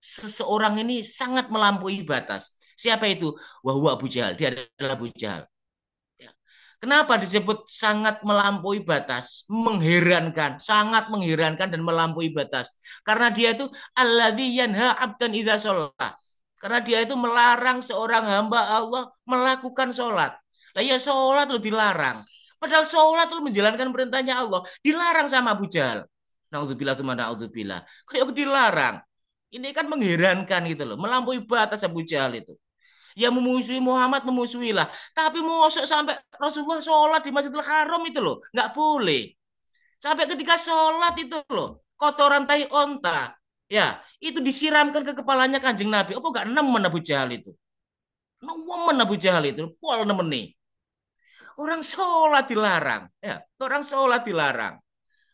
seseorang ini sangat melampaui batas. Siapa itu? Wahwa Abu Jahal. Dia adalah Abu Jahal. Ya. Kenapa disebut sangat melampaui batas? Mengherankan, sangat mengherankan dan melampaui batas. Karena dia itu alladzi yanha abdan idza sholat. Karena dia itu melarang seorang hamba Allah melakukan sholat. Lah ya sholat lo dilarang. Padahal sholat lo menjalankan perintahnya Allah. Dilarang sama Abu Jahal. Nauzubillah tsumma nauzubillah. Kayak dilarang. Ini kan mengherankan gitu loh, melampaui batas Abu Jahal itu. Ya memusuhi Muhammad memusuhilah, tapi mosok sampai Rasulullah sholat di Masjidil Haram itu loh, nggak boleh. Sampai ketika sholat itu loh, kotoran tai onta, ya itu disiramkan ke kepalanya kanjeng Nabi. Apa nggak nemen Abu Jahal itu? Nemen Abu Jahal itu, pol nemen nih. Orang sholat dilarang, ya orang sholat dilarang.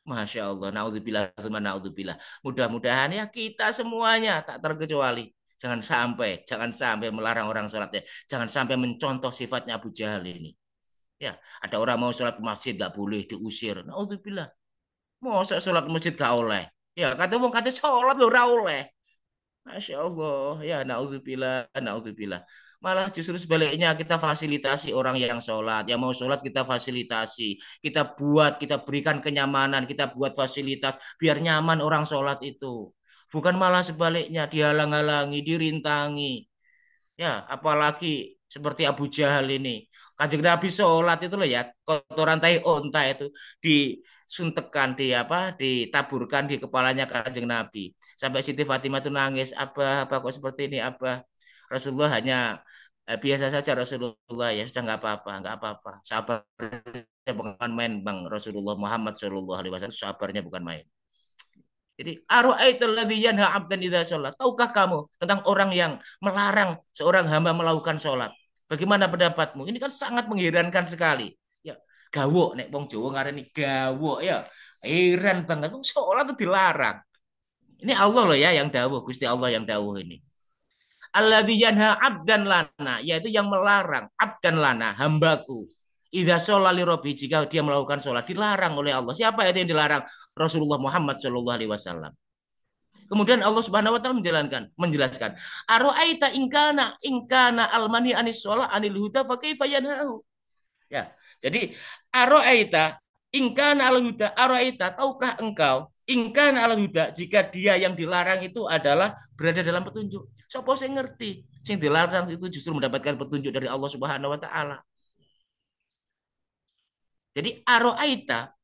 Masya Allah, naudzubillah, naudzubillah. Mudah-mudahan ya kita semuanya tak terkecuali. Jangan sampai melarang orang sholat ya. Jangan sampai mencontoh sifatnya Abu Jahal ini. Ya, ada orang mau sholat ke masjid gak boleh diusir. Naudzubillah. Mau sholat ke masjid gak oleh. Ya, kata sholat lo ora oleh. Masya Allah, ya naudzubillah, naudzubillah. Malah justru sebaliknya kita fasilitasi orang yang sholat. Yang mau sholat kita fasilitasi. Kita berikan kenyamanan, kita buat fasilitas. Biar nyaman orang sholat itu. Bukan malah sebaliknya, dihalang-halangi, dirintangi. Ya, apalagi seperti Abu Jahal ini. Kanjeng Nabi sholat itu loh ya, kotoran tai onta itu disuntekan, ditaburkan di kepalanya Kanjeng Nabi. Sampai Siti Fatimah itu nangis, apa kok seperti ini, Abah. Rasulullah hanya biasa saja Rasulullah ya sudah nggak apa-apa. Sabarnya bukan main Bang Rasulullah Muhammad Shallallahu Alaihi Wasallam, sabarnya bukan main. Jadi aro'aital ladzi yanha 'abdan idza sholat. Tahukah kamu tentang orang yang melarang seorang hamba melakukan sholat? Bagaimana pendapatmu? Ini kan sangat mengherankan sekali. Ya, gawok nek wong Jawa ngarani gawok ya. Heran banget wong sholat itu dilarang. Ini Allah loh ya yang dawuh, Gusti Allah yang dawuh ini. Alladzi yanha 'abdan lana, yaitu yang melarang abdan lana, hambaku. Idza sholali robi, jika dia melakukan sholat dilarang oleh Allah. Siapa itu yang dilarang? Rasulullah Muhammad Shallallahu Alaihi Wasallam. Kemudian Allah Subhanahu Wa Taala menjelaskan, Aro'aita ingkana almani anis sholat anil huda fakaifa yanhahu. Ya, jadi aro'aita ingkana al huda, aro'aita, tahukah engkau ingkana al huda, jika dia yang dilarang itu adalah berada dalam petunjuk. Sopo sing ngerti, sing dilarang itu justru mendapatkan petunjuk dari Allah Subhanahu Wa Taala. Jadi aro'aita,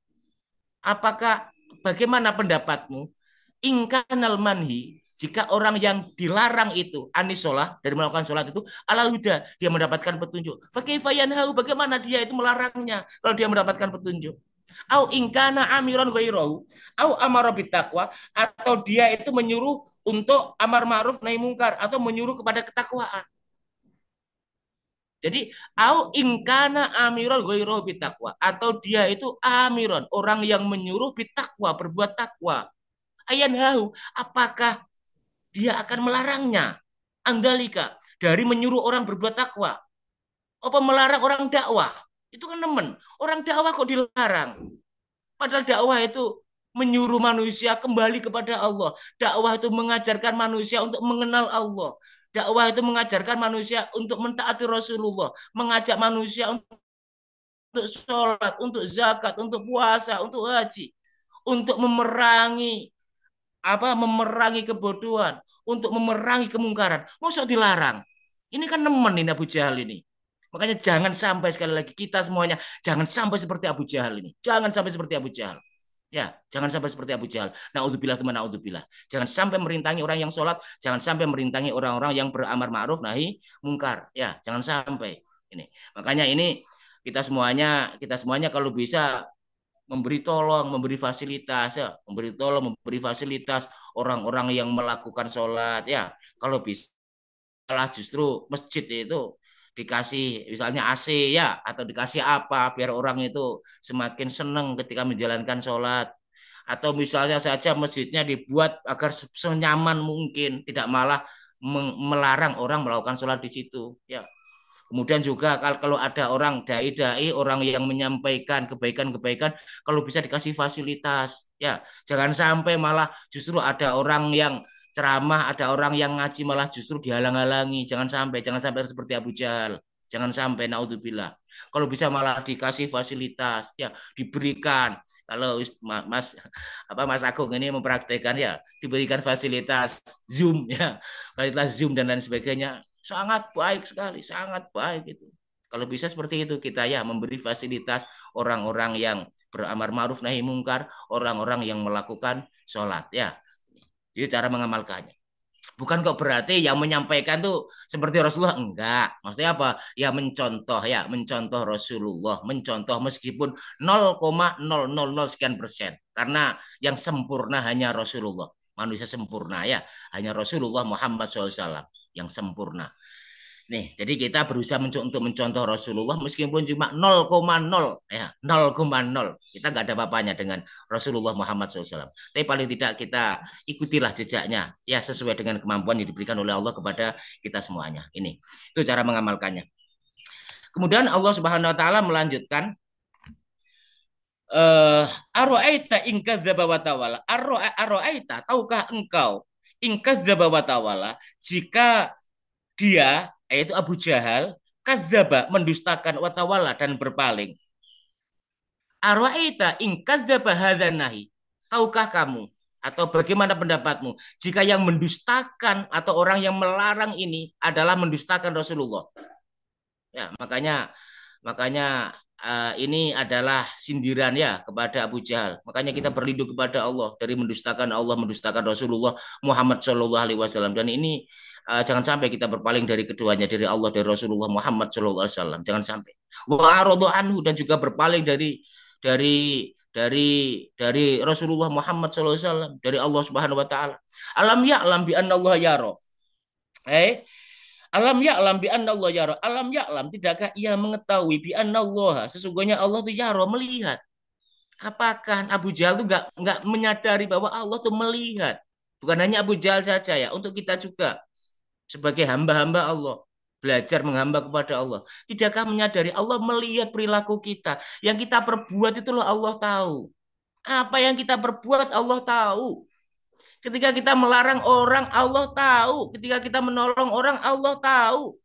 apakah bagaimana pendapatmu? Ingkanal manhi, jika orang yang dilarang itu anisolah dari melakukan sholat itu alal huda, dia mendapatkan petunjuk. Fakaifayanhu, bagaimana dia itu melarangnya kalau dia mendapatkan petunjuk? Au ingkana amiron ghairahu, au amara bittaqwa, atau dia itu menyuruh untuk amar ma'ruf nahi mungkar atau menyuruh kepada ketakwaan. Jadi au ingkana amiron ghairahu bittaqwa, atau dia itu amiron, orang yang menyuruh bittaqwa, berbuat takwa. Ayanhahu, apakah dia akan melarangnya? Andalika, dari menyuruh orang berbuat takwa. Apa melarang orang dakwah? Itu kan nemen. Orang dakwah kok dilarang? Padahal dakwah itu menyuruh manusia kembali kepada Allah. Dakwah itu mengajarkan manusia untuk mengenal Allah. Dakwah itu mengajarkan manusia untuk mentaati Rasulullah. Mengajak manusia untuk sholat, untuk zakat, untuk puasa, untuk haji. Untuk memerangi kebodohan, untuk memerangi kemungkaran. Masa dilarang? Ini kan nemen ini Abu Jahal ini. Makanya jangan sampai, sekali lagi kita semuanya jangan sampai seperti Abu Jahal ini. Jangan sampai seperti Abu Jahal. Ya, jangan sampai seperti Abu Jahal. Naudzubillah teman naudzubillah. Jangan sampai merintangi orang yang sholat, jangan sampai merintangi orang-orang yang beramar ma'ruf nahi mungkar. Ya, jangan sampai. Ini. Makanya ini kita semuanya kalau bisa memberi tolong, memberi fasilitas ya, memberi tolong, memberi fasilitas orang-orang yang melakukan sholat ya. Kalau bisa justru masjid itu dikasih misalnya AC ya, atau dikasih apa biar orang itu semakin senang ketika menjalankan sholat. Atau misalnya saja masjidnya dibuat agar senyaman mungkin, tidak malah melarang orang melakukan sholat di situ ya. Kemudian juga kalau ada orang dai-dai, orang yang menyampaikan kebaikan-kebaikan, kalau bisa dikasih fasilitas, ya. Jangan sampai malah justru ada orang yang ceramah, ada orang yang ngaji malah justru dihalang-halangi. Jangan sampai seperti Abu Jahal. Jangan sampai naudzubillah. Kalau bisa malah dikasih fasilitas, ya, diberikan. Kalau Mas Agung ini mempraktekkan ya, diberikan fasilitas Zoom ya, fasilitas Zoom dan lain sebagainya, sangat baik sekali, sangat baik itu. Kalau bisa seperti itu kita ya, memberi fasilitas orang-orang yang beramar ma'ruf nahi mungkar, orang-orang yang melakukan sholat ya. Itu cara mengamalkannya. Bukan kok berarti yang menyampaikan tuh seperti Rasulullah, enggak. Maksudnya apa? Ya, mencontoh Rasulullah, mencontoh meskipun 0,000 sekian persen. Karena yang sempurna hanya Rasulullah, manusia sempurna ya, hanya Rasulullah Muhammad SAW yang sempurna. Nih, jadi kita berusaha untuk mencontoh Rasulullah meskipun cuma 0,0 ya, 0,0. Kita nggak ada apa-apanya dengan Rasulullah Muhammad SAW. Tapi paling tidak kita ikutilah jejaknya ya, sesuai dengan kemampuan yang diberikan oleh Allah kepada kita semuanya. Ini itu cara mengamalkannya. Kemudian Allah Subhanahu wa taala melanjutkan, aro'aita in kadzdzaba wa tawalla. Aro'aita, tahukah engkau in kadzdzaba wa tawalla, jika dia, yaitu Abu Jahal, kadzdzaba, mendustakan, watawala, dan berpaling. Arwa'ita in kadzdzaba hadzan nahi. Tahukah kamu atau bagaimana pendapatmu jika yang mendustakan atau orang yang melarang ini adalah mendustakan Rasulullah? Ya, makanya ini adalah sindiran ya kepada Abu Jahal. Makanya kita berlindung kepada Allah dari mendustakan Allah, mendustakan Rasulullah Muhammad Shallallahu Alaihi Wasallam. Dan ini jangan sampai kita berpaling dari keduanya, dari Allah, dari Rasulullah Muhammad Shallallahu Alaihi Wasallam. Jangan sampai. Wa anhu, dan juga berpaling dari Rasulullah Muhammad Shallallahu Alaihi Wasallam, dari Allah Subhanahu Wa Taala. Alam ya'lam bi anna Allah yara. Alam ya'lam bi anna Allah yara. Alam ya'lam, tidakkah ia mengetahui bi anna Allah, sesungguhnya Allah itu yara, melihat. Apakah Abu Jahal itu nggak menyadari bahwa Allah itu melihat? Bukan hanya Abu Jahal saja ya, untuk kita juga sebagai hamba-hamba Allah. belajar menghamba kepada Allah. Tidakkah menyadari Allah melihat perilaku kita? Yang kita perbuat itu loh Allah tahu. Apa yang kita perbuat Allah tahu. Ketika kita melarang orang Allah tahu. Ketika kita menolong orang Allah tahu.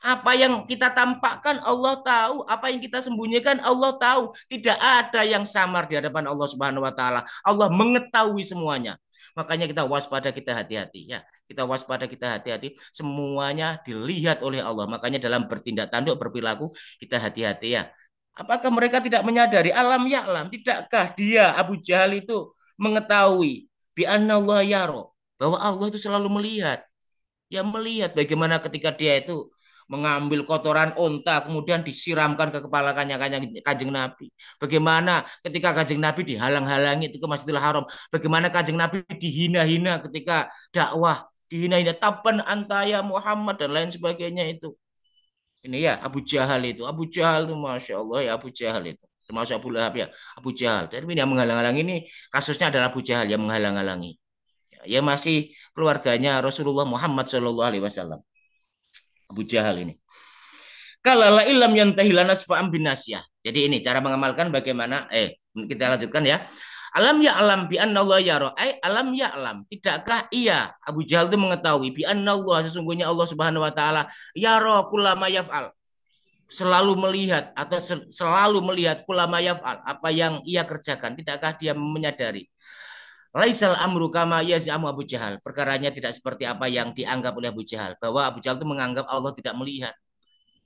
Apa yang kita tampakkan Allah tahu, apa yang kita sembunyikan Allah tahu. Tidak ada yang samar di hadapan Allah Subhanahu wa taala. Allah mengetahui semuanya. Makanya kita waspada, kita hati-hati ya. Kita waspada, kita hati-hati. Semuanya dilihat oleh Allah. Makanya dalam bertindak tanduk, berperilaku kita hati-hati ya. Apakah mereka tidak menyadari alam ya'lam? Tidakkah dia Abu Jahal itu mengetahui bi Allah yaro, bahwa Allah itu selalu melihat. Ya melihat bagaimana ketika dia itu mengambil kotoran unta kemudian disiramkan ke kepala kanjeng Nabi. Bagaimana ketika kanjeng Nabi dihalang-halangi itu ke Masjidil Haram. Bagaimana kanjeng Nabi dihina-hina ketika dakwah. Dihina-hina taban antaya Muhammad dan lain sebagainya itu. Ini ya Abu Jahal itu. Abu Jahal itu Masya Allah ya Abu Jahal itu. Termasuk Abu Lahab ya Abu Jahal. Dan ini yang menghalang-halangi ini kasusnya adalah Abu Jahal yang menghalang-halangi. Ya masih keluarganya Rasulullah Muhammad Shallallahu Alaihi Wasallam. Abu Jahal ini. Kalala ilam yantahi lanas fa'am binasyah. Jadi ini cara mengamalkan bagaimana kita lanjutkan ya. Alam ya alam bi anna Allah yara. Alam ya alam. Tidakkah ia Abu Jahal itu mengetahui bi anna Allah sesungguhnya Allah Subhanahu wa taala yara kullama yaf'al. Selalu melihat atau selalu melihat kullama yaf'al apa yang ia kerjakan. Tidakkah dia menyadari? Laisal amru kama yaz'amu Abu Jahal. Perkaranya tidak seperti apa yang dianggap oleh Abu Jahal. Bahwa Abu Jahal itu menganggap Allah tidak melihat.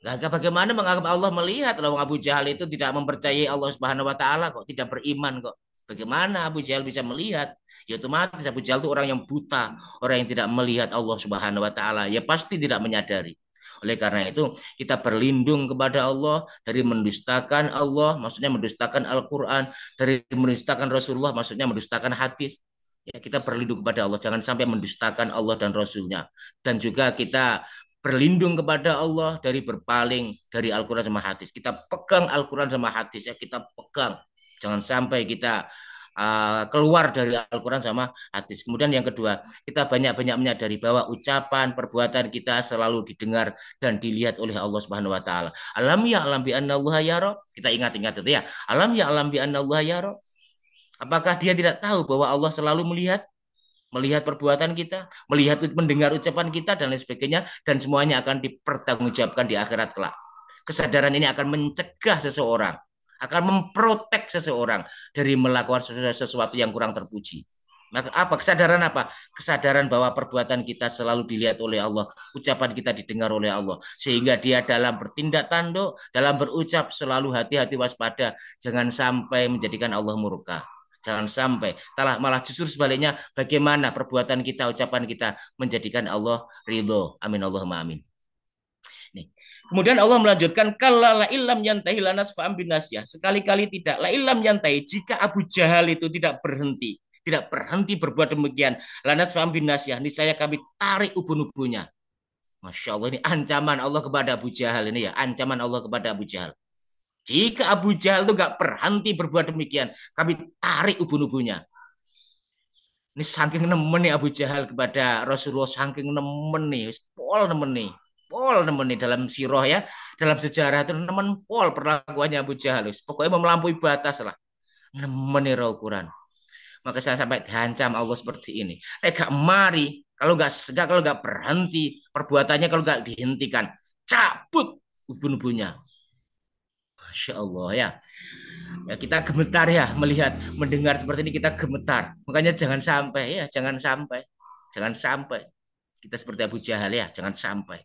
Gak bagaimana menganggap Allah melihat? Lalu Abu Jahal itu tidak mempercayai Allah Subhanahu wa taala kok, tidak beriman kok. Bagaimana Abu Jahal bisa melihat? Ya otomatis Abu Jahal itu orang yang buta, orang yang tidak melihat Allah Subhanahu wa taala, ya pasti tidak menyadari. Oleh karena itu, kita berlindung kepada Allah dari mendustakan Allah, maksudnya mendustakan Al-Qur'an, dari mendustakan Rasulullah, maksudnya mendustakan hadis. Ya, kita berlindung kepada Allah, jangan sampai mendustakan Allah dan Rasulnya. Dan juga kita berlindung kepada Allah dari berpaling dari Al-Quran sama hadis. Kita pegang Al-Quran sama hadis ya, kita pegang. Jangan sampai kita keluar dari Al-Quran sama hadis. Kemudian yang kedua, kita banyak-banyak menyadari bahwa ucapan, perbuatan kita selalu didengar dan dilihat oleh Allah Subhanahu wa taala. Alam ya alam bi anna Allah yara. Kita ingat-ingat itu ya. Alam ya alam bi anna Allah yara. Apakah dia tidak tahu bahwa Allah selalu melihat? Melihat perbuatan kita, melihat mendengar ucapan kita dan lain sebagainya, dan semuanya akan dipertanggungjawabkan di akhirat kelak. Kesadaran ini akan mencegah seseorang, akan memprotek seseorang dari melakukan sesuatu yang kurang terpuji. Maka apa kesadaran apa? Kesadaran bahwa perbuatan kita selalu dilihat oleh Allah, ucapan kita didengar oleh Allah, sehingga dia dalam bertindak tanduk, dalam berucap selalu hati-hati waspada, jangan sampai menjadikan Allah murka. Jangan sampai, malah justru sebaliknya bagaimana perbuatan kita, ucapan kita menjadikan Allah ridho. Amin Allahumma amin. Nih. Kemudian Allah melanjutkan kala la illam yantahi lanas fa'am binasyah. Sekali-kali tidak la illam yantahi jika Abu Jahal itu tidak berhenti berbuat demikian. Lanas fa'am binasyah. Ini saya kami tarik ubun-ubunnya. Masya Allah ini ancaman Allah kepada Abu Jahal ini ya, ancaman Allah kepada Abu Jahal. Jika Abu Jahal itu nggak berhenti berbuat demikian, kami tarik ubun-ubunnya. Ini saking nemen nih Abu Jahal kepada Rasulullah, saking nemen nih, pol nemen nih dalam sirah ya, dalam sejarah itu nemen pol perlakuannya Abu Jahal. Pokoknya melampaui batas lah, nemen nih Al-Quran. Maka saya sampai diancam Allah seperti ini. Gak mari, kalau nggak berhenti perbuatannya, kalau nggak dihentikan, cabut ubun-ubunnya. Masya Allah ya. Ya kita gemetar ya melihat, mendengar seperti ini kita gemetar. Makanya jangan sampai ya, jangan sampai kita seperti Abu Jahal ya, jangan sampai.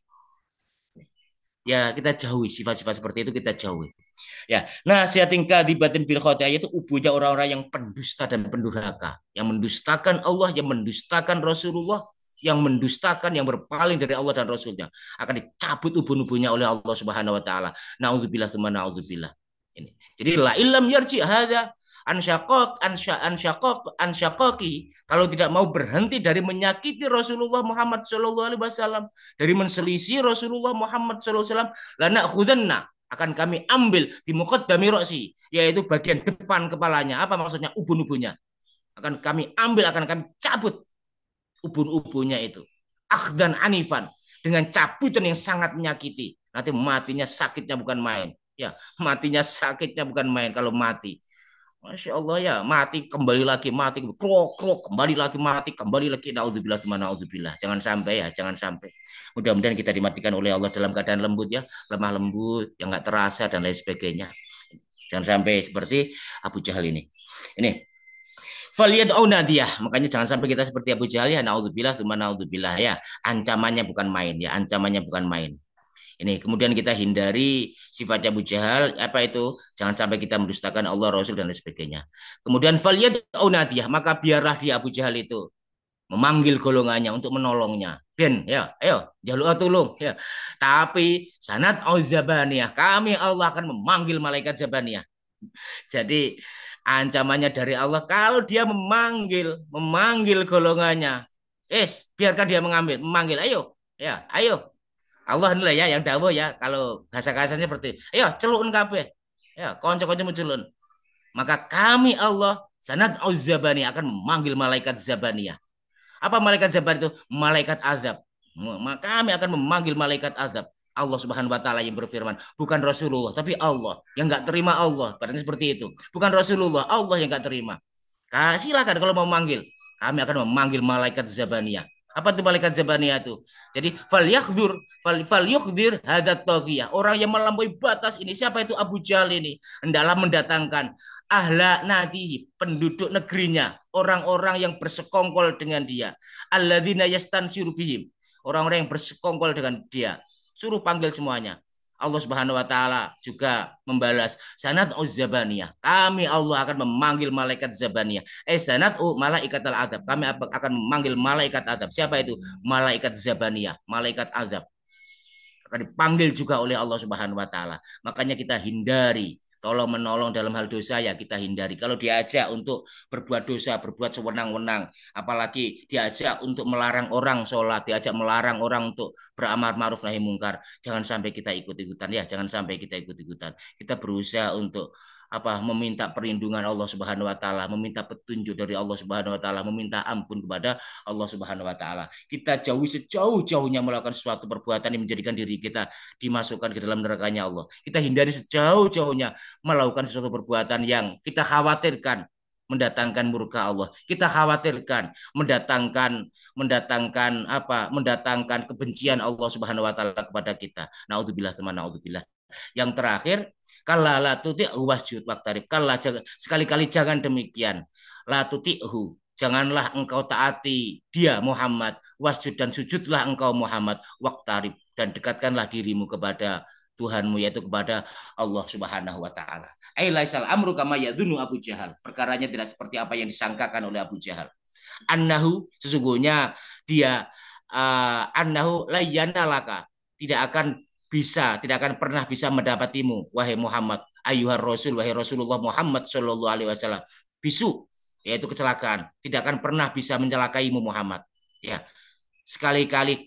Ya kita jauhi sifat-sifat seperti itu kita jauhi. Ya, nah tingkah di batin fil khotia itu ubunya orang-orang yang pendusta dan pendurhaka, yang mendustakan Allah, yang mendustakan Rasulullah, yang mendustakan, yang berpaling dari Allah dan Rasulnya akan dicabut ubun-ubunnya oleh Allah Subhanahu Wa Taala. Nauzubillah tsumma nauzubillah. Ini. Jadi la ilam yarji hada ansyaqaqi kalau tidak mau berhenti dari menyakiti Rasulullah Muhammad Shallallahu Alaihi Wasallam, dari menselisih Rasulullah Muhammad Shallallahu Alaihi Wasallam, lana khudanna akan kami ambil di muqaddami ra'si, yaitu bagian depan kepalanya. Apa maksudnya? Ubun-ubunnya. Akan kami ambil, akan kami cabut ubun-ubunnya itu. Akhdan anifan. dengan cabutan yang sangat menyakiti. Nanti matinya sakitnya bukan main. Ya, matinya sakitnya bukan main kalau mati. Masya Allah ya, mati kembali lagi mati, krok krok kembali lagi mati, kembali lagi. Naudzubillah, naudzubillah. Jangan sampai ya, jangan sampai. Mudah-mudahan kita dimatikan oleh Allah dalam keadaan lembut ya, lemah lembut, yang nggak terasa dan lain sebagainya. Jangan sampai seperti Abu Jahal ini. Ini Faliyad'u nadiyah. Makanya jangan sampai kita seperti Abu Jahal ya. Naudzubillah, naudzubillah ya. Ancamannya bukan main ya. Ancamannya bukan main. Ini kemudian kita hindari sifatnya Abu Jahal apa itu? Jangan sampai kita mendustakan Allah, Rasul dan lain sebagainya. Kemudian faliyad'u nadiyah. Maka biarlah dia Abu Jahal itu memanggil golongannya untuk menolongnya. Ben, ya, ayo, jaluk tolong, ya. Tapi sanat auzabaniyah, kami Allah akan memanggil malaikat zabaniyah. Jadi ancamannya dari Allah kalau dia memanggil golongannya. Biarkan dia memanggil. Ayo, ya, ayo. Allah inilah ya yang dawuh ya. Kalau bahasa-bahasanya seperti, ayo celukun kabeh. Ya, konco-konco celun. Maka kami Allah sanad auzabani akan memanggil malaikat zabaniyah. Apa malaikat zabaniyah itu? Malaikat azab. Maka kami akan memanggil malaikat azab. Allah Subhanahu wa taala yang berfirman, bukan Rasulullah, tapi Allah yang nggak terima Allah. Berarti seperti itu. Bukan Rasulullah, Allah yang nggak terima. Silakan kalau mau manggil. Kami akan memanggil malaikat Zabaniyah. Apa itu malaikat Zabaniyah itu? Jadi fal yukhdir hadat taqiyah. Orang yang melampaui batas ini siapa itu Abu Jahal ini? Hendaklah mendatangkan ahla nadihi, penduduk negerinya, orang-orang yang bersekongkol dengan dia. Alladzina yastansiru bihim. Orang-orang yang bersekongkol dengan dia. Suruh panggil semuanya. Allah Subhanahu wa taala juga membalas sanad zabaniyah. Kami Allah akan memanggil malaikat zabaniyah. Sanad malaikat al-azab. Kami akan memanggil malaikat azab. Siapa itu? Malaikat zabaniyah, malaikat azab. Akan dipanggil juga oleh Allah Subhanahu wa taala. Makanya kita hindari tolong menolong dalam hal dosa ya kita hindari. Kalau diajak untuk berbuat dosa, berbuat sewenang-wenang, apalagi diajak untuk melarang orang sholat, diajak melarang orang untuk beramar ma'ruf nahi mungkar, jangan sampai kita ikut-ikutan ya, jangan sampai kita ikut-ikutan. Kita berusaha untuk meminta perlindungan Allah Subhanahu wa taala, meminta petunjuk dari Allah Subhanahu wa taala, meminta ampun kepada Allah Subhanahu wa taala. Kita jauhi sejauh-jauhnya melakukan suatu perbuatan yang menjadikan diri kita dimasukkan ke dalam nerakanya Allah. Kita hindari sejauh-jauhnya melakukan sesuatu perbuatan yang kita khawatirkan mendatangkan murka Allah. Kita khawatirkan mendatangkan kebencian Allah Subhanahu wa taala kepada kita. Naudzubillah teman naudzubillah. Yang terakhir, kalla la tuti'hu wasjud waqtarib. Kalla sekali-kali jangan demikian. La tuti'hu, janganlah engkau taati dia Muhammad, wasjud dan sujudlah engkau Muhammad, waqtarib dan dekatkanlah dirimu kepada Tuhanmu yaitu kepada Allah Subhanahu wa taala. Ai laisal amru kama yadhunnu Abu Jahal. Perkaranya tidak seperti apa yang disangkakan oleh Abu Jahal. Annahu sesungguhnya dia annahu laka tidak akan pernah bisa mendapatimu wahai Muhammad ayyuhar rasul wahai Rasulullah Muhammad sallallahu alaihi wasallam bisu yaitu kecelakaan tidak akan pernah bisa mencelakaimu Muhammad ya sekali-kali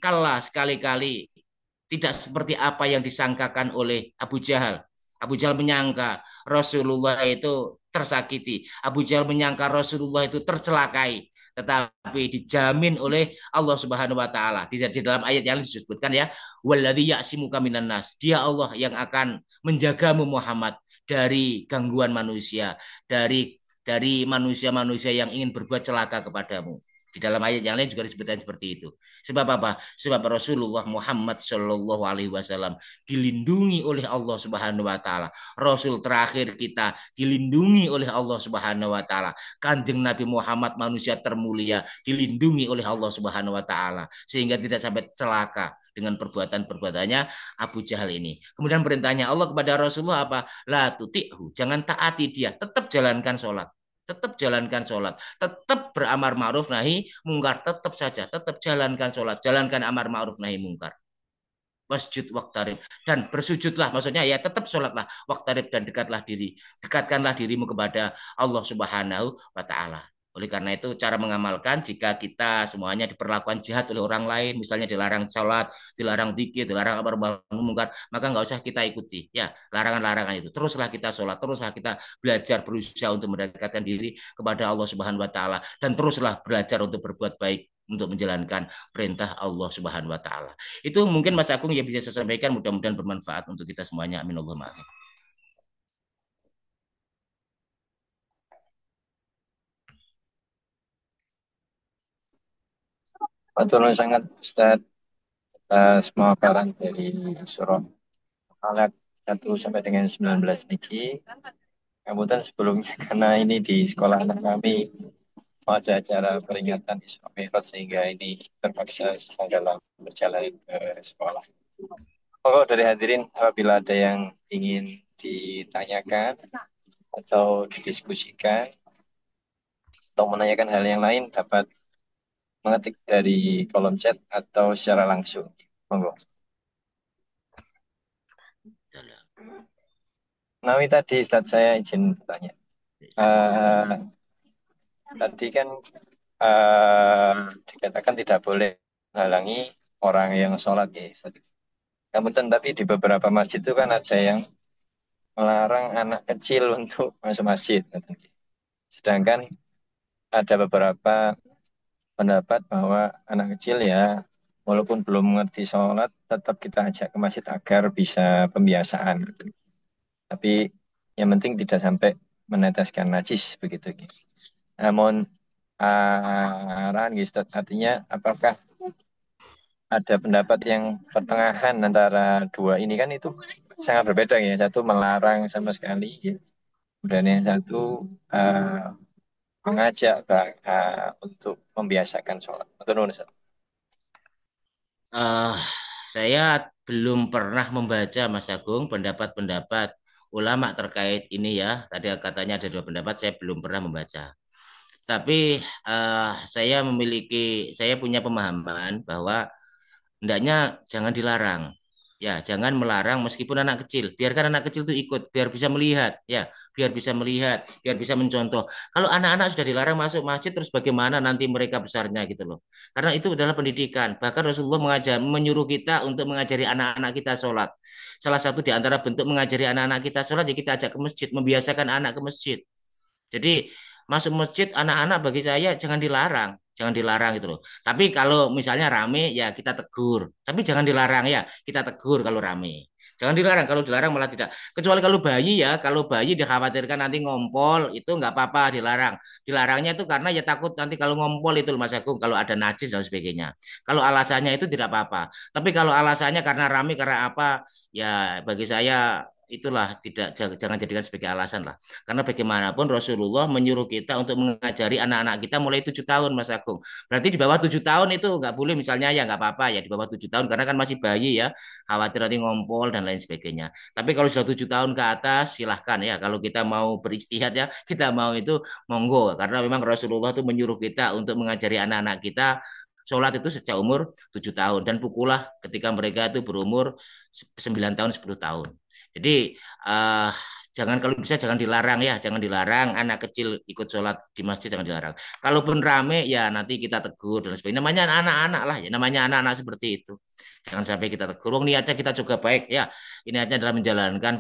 tidak seperti apa yang disangkakan oleh Abu Jahal. Abu Jahal menyangka Rasulullah itu tersakiti. Abu Jahal menyangka Rasulullah itu tercelakai. Tetapi dijamin oleh Allah Subhanahu wa taala. Di dalam ayat yang disebutkan ya, walladzi ya'simuka minan nas. Dia Allah yang akan menjagamu Muhammad dari gangguan manusia, dari manusia-manusia yang ingin berbuat celaka kepadamu. Di dalam ayat yang lain juga disebutkan seperti itu. Sebab apa? Sebab Rasulullah Muhammad Shallallahu Alaihi Wasallam dilindungi oleh Allah Subhanahu Wa Taala. Rasul terakhir kita dilindungi oleh Allah Subhanahu Wa Taala. Kanjeng Nabi Muhammad manusia termulia dilindungi oleh Allah Subhanahu Wa Taala sehingga tidak sampai celaka dengan perbuatan-perbuatannya Abu Jahal ini. Kemudian perintahnya Allah kepada Rasulullah apa? La tuti'hu, jangan taati dia, tetap jalankan sholat. Tetap jalankan sholat, tetap beramar ma'ruf nahi mungkar, tetap saja, tetap jalankan sholat, jalankan amar ma'ruf nahi mungkar. Wasjud waqtarib dan bersujudlah, maksudnya ya tetap sholatlah, waqtarib dan dekatkanlah dirimu kepada Allah Subhanahu wa taala. Oleh karena itu cara mengamalkan jika kita semuanya diperlakukan jahat oleh orang lain, misalnya dilarang sholat, dilarang zikir, dilarang amar ma'ruf mungkar, maka nggak usah kita ikuti ya larangan-larangan itu. Teruslah kita sholat, teruslah kita belajar berusaha untuk mendekatkan diri kepada Allah Subhanahu wa taala dan teruslah belajar untuk berbuat baik untuk menjalankan perintah Allah Subhanahu wa taala. Itu mungkin Mas Agung yang bisa saya sampaikan, mudah-mudahan bermanfaat untuk kita semuanya. Amin Allahumma amin. Betul sangat Ustaz. Semua paparan dari surah Al-Alaq 1 sampai dengan 19 niki. Kemudian sebelumnya karena ini di sekolah anak kami ada acara peringatan Isra Mi'raj sehingga ini terpaksa sedang dalam perjalanan ke sekolah. Pokok dari hadirin apabila ada yang ingin ditanyakan atau didiskusikan atau menanyakan hal yang lain dapat mengetik dari kolom chat atau secara langsung. Monggo. Nawi tadi Ustaz saya izin bertanya. Eh, Tadi kan eh, dikatakan tidak boleh menghalangi orang yang sholat ya Ustaz. Namun tapi di beberapa masjid itu kan ada yang melarang anak kecil untuk masuk masjid. Sedangkan ada beberapa pendapat bahwa anak kecil ya walaupun belum mengerti sholat tetap kita ajak ke masjid agar bisa pembiasaan. Tapi yang penting tidak sampai meneteskan najis begitu. Namun arahan gitu, Ustaz. Artinya apakah ada pendapat yang pertengahan antara dua ini kan itu sangat berbeda ya. Satu melarang sama sekali ya. Dan yang satu uh, mengajak untuk membiasakan sholat. Betul, Ustaz? Eh, saya belum pernah membaca Mas Agung pendapat-pendapat ulama terkait ini ya. Tadi katanya ada dua pendapat, saya belum pernah membaca. Tapi saya punya pemahaman bahwa hendaknya jangan dilarang. Ya, jangan melarang meskipun anak kecil. Biarkan anak kecil itu ikut, biar bisa melihat, ya, biar bisa melihat, biar bisa mencontoh. Kalau anak-anak sudah dilarang masuk masjid, terus bagaimana nanti mereka besarnya gitu loh. Karena itu adalah pendidikan. Bahkan Rasulullah menyuruh kita untuk mengajari anak-anak kita sholat. Salah satu di antara bentuk mengajari anak-anak kita sholat, ya kita ajak ke masjid, membiasakan anak ke masjid. Jadi masuk masjid anak-anak bagi saya jangan dilarang gitu loh. Tapi kalau misalnya rame ya kita tegur. Tapi jangan dilarang ya, kita tegur kalau rame. Jangan dilarang, kalau dilarang malah tidak. Kecuali kalau bayi ya, kalau bayi dikhawatirkan nanti ngompol, itu nggak apa-apa dilarang. Dilarangnya itu karena ya takut nanti kalau ngompol itu Mas Agung, kalau ada najis dan sebagainya. Kalau alasannya itu tidak apa-apa. Tapi kalau alasannya karena rame, karena apa, ya bagi saya itulah tidak jangan jadikan sebagai alasan lah. Karena bagaimanapun Rasulullah menyuruh kita untuk mengajari anak-anak kita mulai 7 tahun, Mas Agung. Berarti di bawah 7 tahun itu nggak boleh misalnya ya nggak apa-apa ya di bawah 7 tahun karena kan masih bayi ya, khawatir nanti ngompol dan lain sebagainya. Tapi kalau sudah 7 tahun ke atas silahkan ya. Kalau kita mau beristihad ya, kita mau itu monggo. Karena memang Rasulullah itu menyuruh kita untuk mengajari anak-anak kita sholat itu sejak umur 7 tahun dan pukullah ketika mereka itu berumur 9 tahun 10 tahun. Jadi uh, jangan kalau bisa jangan dilarang ya, jangan dilarang anak kecil ikut sholat di masjid jangan dilarang. Kalaupun rame ya nanti kita tegur dan sebagainya. Namanya anak-anak lah ya, namanya anak-anak seperti itu. Jangan sampai kita tegur. Wong niatnya kita juga baik ya. Ini niatnya adalah menjalankan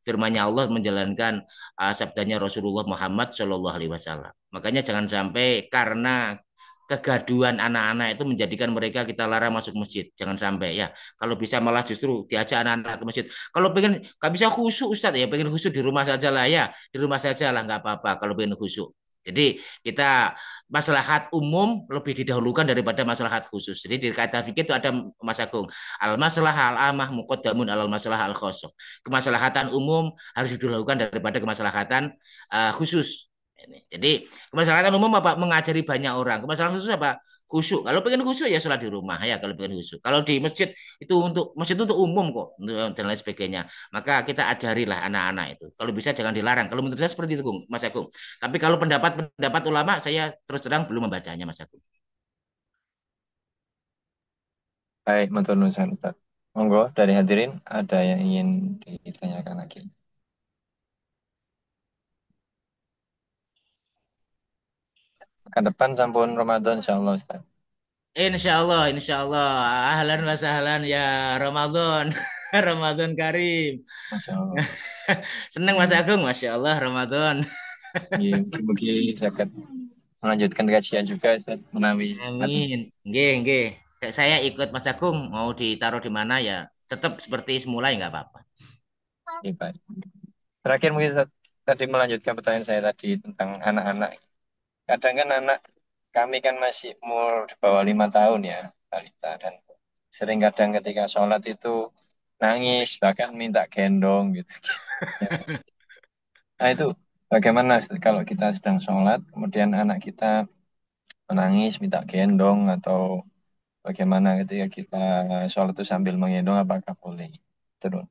firmannya Allah, menjalankan sabdanya Rasulullah Muhammad Shallallahu Alaihi Wasallam. Makanya jangan sampai karena kegaduhan anak-anak itu menjadikan mereka kita larang masuk masjid. Jangan sampai ya. Kalau bisa malah justru diajak anak-anak ke masjid. Kalau pengen nggak bisa khusyuk Ustadz ya, pengen khusyuk di rumah saja lah ya. Di rumah saja lah nggak apa-apa kalau pengen khusyuk. Jadi kita maslahat umum lebih didahulukan daripada maslahat khusus. Jadi di kata fikih itu ada Mas Agung. Al masalah al amah muqaddamun alal masalah al khosok. Kemaslahatan umum harus didahulukan daripada kemaslahatan khusus. Ini. Jadi kemaslahatan umum apa? Mengajari banyak orang. Kemaslahatan khusus apa? Khusyuk. Kalau pengen khusyuk ya sholat di rumah ya. Kalau pengen khusyuk. Kalau di masjid itu untuk umum kok dan lain sebagainya. Maka kita ajarilah anak-anak itu. Kalau bisa jangan dilarang. Kalau menurut saya seperti itu, Mas Agung. Tapi kalau pendapat ulama saya terus terang belum membacanya, Mas Agung. Baik, matur nuwun Ustaz. Monggo dari hadirin ada yang ingin ditanyakan lagi. Pekan depan sampun Ramadan insyaallah Ustaz. Insya Allah. Ahlan wa sahlan ya Ramadan. Ramadan Karim. Masya Allah. Senang Mas Agung, Masya Allah Ramadan. Mugi-mugi saged melanjutkan kajian juga Ustaz menawi anu. Amin. Nggih, nggih. Saya ikut Mas Agung mau ditaruh di mana ya. Tetap seperti semula ya nggak apa-apa. Ya, Pak. Terakhir mungkin Ustaz, tadi melanjutkan pertanyaan saya tadi tentang anak-anak. Kadang kan anak kami kan masih umur di bawah 5 tahun ya, balita, dan sering kadang ketika sholat itu nangis bahkan minta gendong gitu. Ya. Nah itu bagaimana Ustaz, kalau kita sedang sholat kemudian anak kita menangis minta gendong atau bagaimana ketika kita sholat itu sambil menggendong apakah boleh? Terus.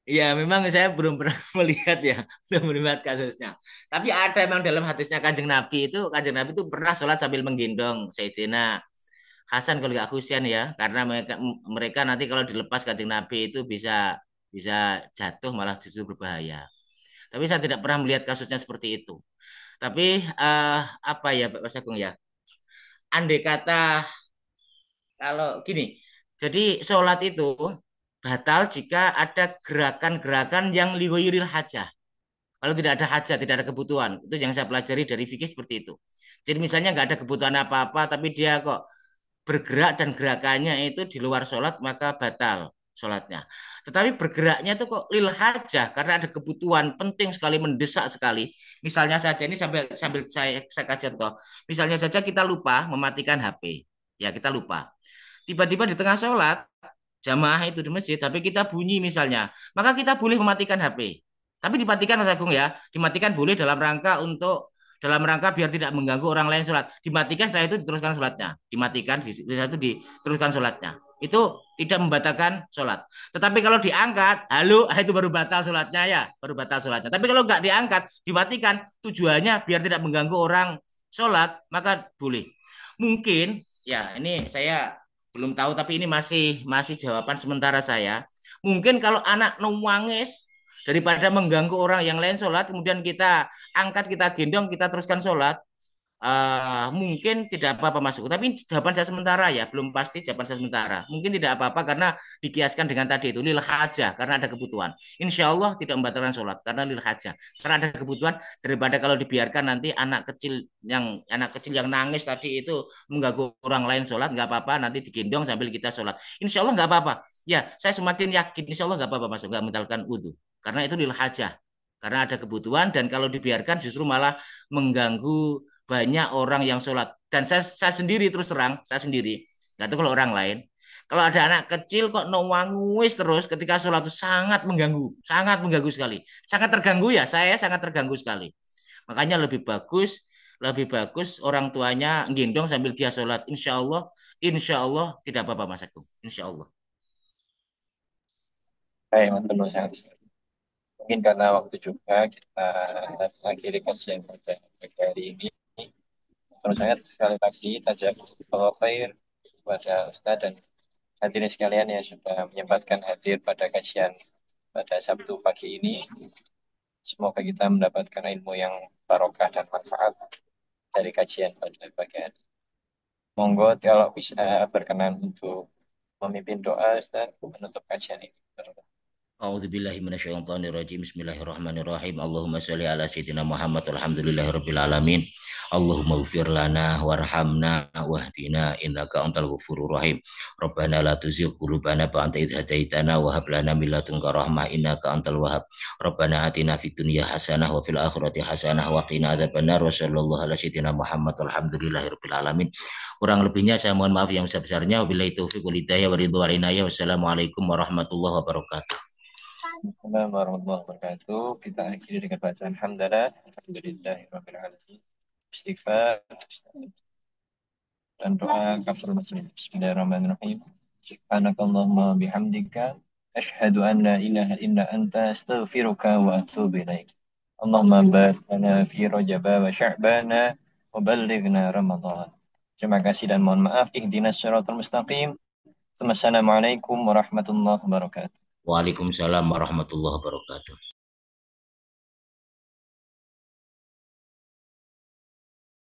Iya, memang saya belum pernah melihat ya, belum melihat kasusnya. Tapi ada memang dalam hadisnya Kanjeng Nabi itu pernah sholat sambil menggendong Sayyidina Hasan kalau nggak Husain ya, karena mereka nanti kalau dilepas Kanjeng Nabi itu bisa bisa jatuh malah justru berbahaya. Tapi saya tidak pernah melihat kasusnya seperti itu. Tapi apa ya Pak Mas Agung ya? Andai kata kalau gini, jadi sholat itu batal jika ada gerakan-gerakan yang liwiril hajah. Kalau tidak ada hajat, tidak ada kebutuhan, itu yang saya pelajari dari fikih seperti itu. Jadi misalnya nggak ada kebutuhan apa-apa, tapi dia kok bergerak dan gerakannya itu di luar sholat, maka batal sholatnya. Tetapi bergeraknya itu kok lil hajah, karena ada kebutuhan penting sekali, mendesak sekali. Misalnya saja ini sambil sambil saya kasih contoh. Misalnya saja kita lupa mematikan HP, ya kita lupa. Tiba-tiba di tengah sholat, jamaah itu di masjid, tapi kita bunyi misalnya, maka kita boleh mematikan HP. Tapi dimatikan Mas Agung ya, dimatikan boleh dalam rangka biar tidak mengganggu orang lain sholat. Dimatikan setelah itu diteruskan sholatnya, dimatikan setelah itu diteruskan sholatnya. Itu tidak membatalkan sholat. Tetapi kalau diangkat, halo, itu baru batal sholatnya ya, baru batal sholatnya. Tapi kalau nggak diangkat, dimatikan, tujuannya biar tidak mengganggu orang sholat, maka boleh. Mungkin ya ini saya belum tahu tapi ini masih masih jawaban sementara saya. Mungkin kalau anak nangis daripada mengganggu orang yang lain sholat, kemudian kita angkat, kita gendong, kita teruskan sholat, mungkin tidak apa-apa masuk. Tapi jawaban saya sementara ya, belum pasti jawaban saya sementara. Mungkin tidak apa-apa karena dikiaskan dengan tadi itu lil haja karena ada kebutuhan. Insya Allah tidak membatalkan sholat karena lil haja karena ada kebutuhan daripada kalau dibiarkan nanti anak kecil yang nangis tadi itu mengganggu orang lain sholat nggak apa-apa nanti digendong sambil kita sholat. Insya Allah nggak apa-apa. Ya, saya semakin yakin Insya Allah nggak apa-apa masuk nggak membatalkan wudhu karena itu lil haja karena ada kebutuhan dan kalau dibiarkan justru malah mengganggu banyak orang yang sholat dan saya sendiri terus terang saya sendiri nggak tahu kalau orang lain kalau ada anak kecil kok nangis terus ketika sholat itu sangat mengganggu sekali sangat terganggu ya saya sangat terganggu sekali makanya lebih bagus orang tuanya gendong sambil dia sholat insya Allah tidak apa-apa Mas Agung insya Allah. Baik, teman sangat. Mungkin karena waktu juga kita harus akhiri kajian pada pagi hari ini. Terus saya sekali lagi tajak bahwa khair kepada Ustadz dan hadirin sekalian yang sudah menyempatkan hadir pada kajian pada Sabtu pagi ini. Semoga kita mendapatkan ilmu yang barokah dan manfaat dari kajian pada pagi hari. Monggo kalau bisa berkenan untuk memimpin doa Ustaz menutup kajian ini. A'udzubillahi minasyaitonirrajim. Bismillahirrahmanirrahim. Allahumma shalli ala sayyidina Muhammad walhamdulillahirabbil alamin. Allahumma ighfir lana warhamna wahdina innaka antal ghafurur rahim. Rabbana la tuzigh qulubana ba'da idh hadaitana wa hab lana min ladunka rahmah innaka antal wahhab. Rabbana atina fid dunya hasanah wa fil akhirati hasanah wa qina adzabannar wa sallallahu ala sayyidina Muhammad walhamdulillahirabbil alamin. Kurang lebihnya saya mohon maaf yang sebesar-besarnya. Wabillahi taufiq wal hidayah wa ridwan wal inayah. Wassalamualaikum warahmatullahi wabarakatuh. Assalamualaikum warahmatullahi wabarakatuh. Kita akhiri dengan bacaan hamdalah. Alhamdulillahirabbil alamin. Istighfar dan doa kafir masjid. Bismillahirrahmanirrahim. Subhanakallahumma bihamdika asyhadu an la ilaha illa anta astaghfiruka wa atubu ilaik. Allahumma barik lana fi Rajab wa Sya'bana wa ballighna Ramadan. Terima kasih dan mohon maaf. Ihdinas siratal mustaqim. Assalamualaikum warahmatullahi wabarakatuh. Waalaikumsalam warahmatullahi wabarakatuh.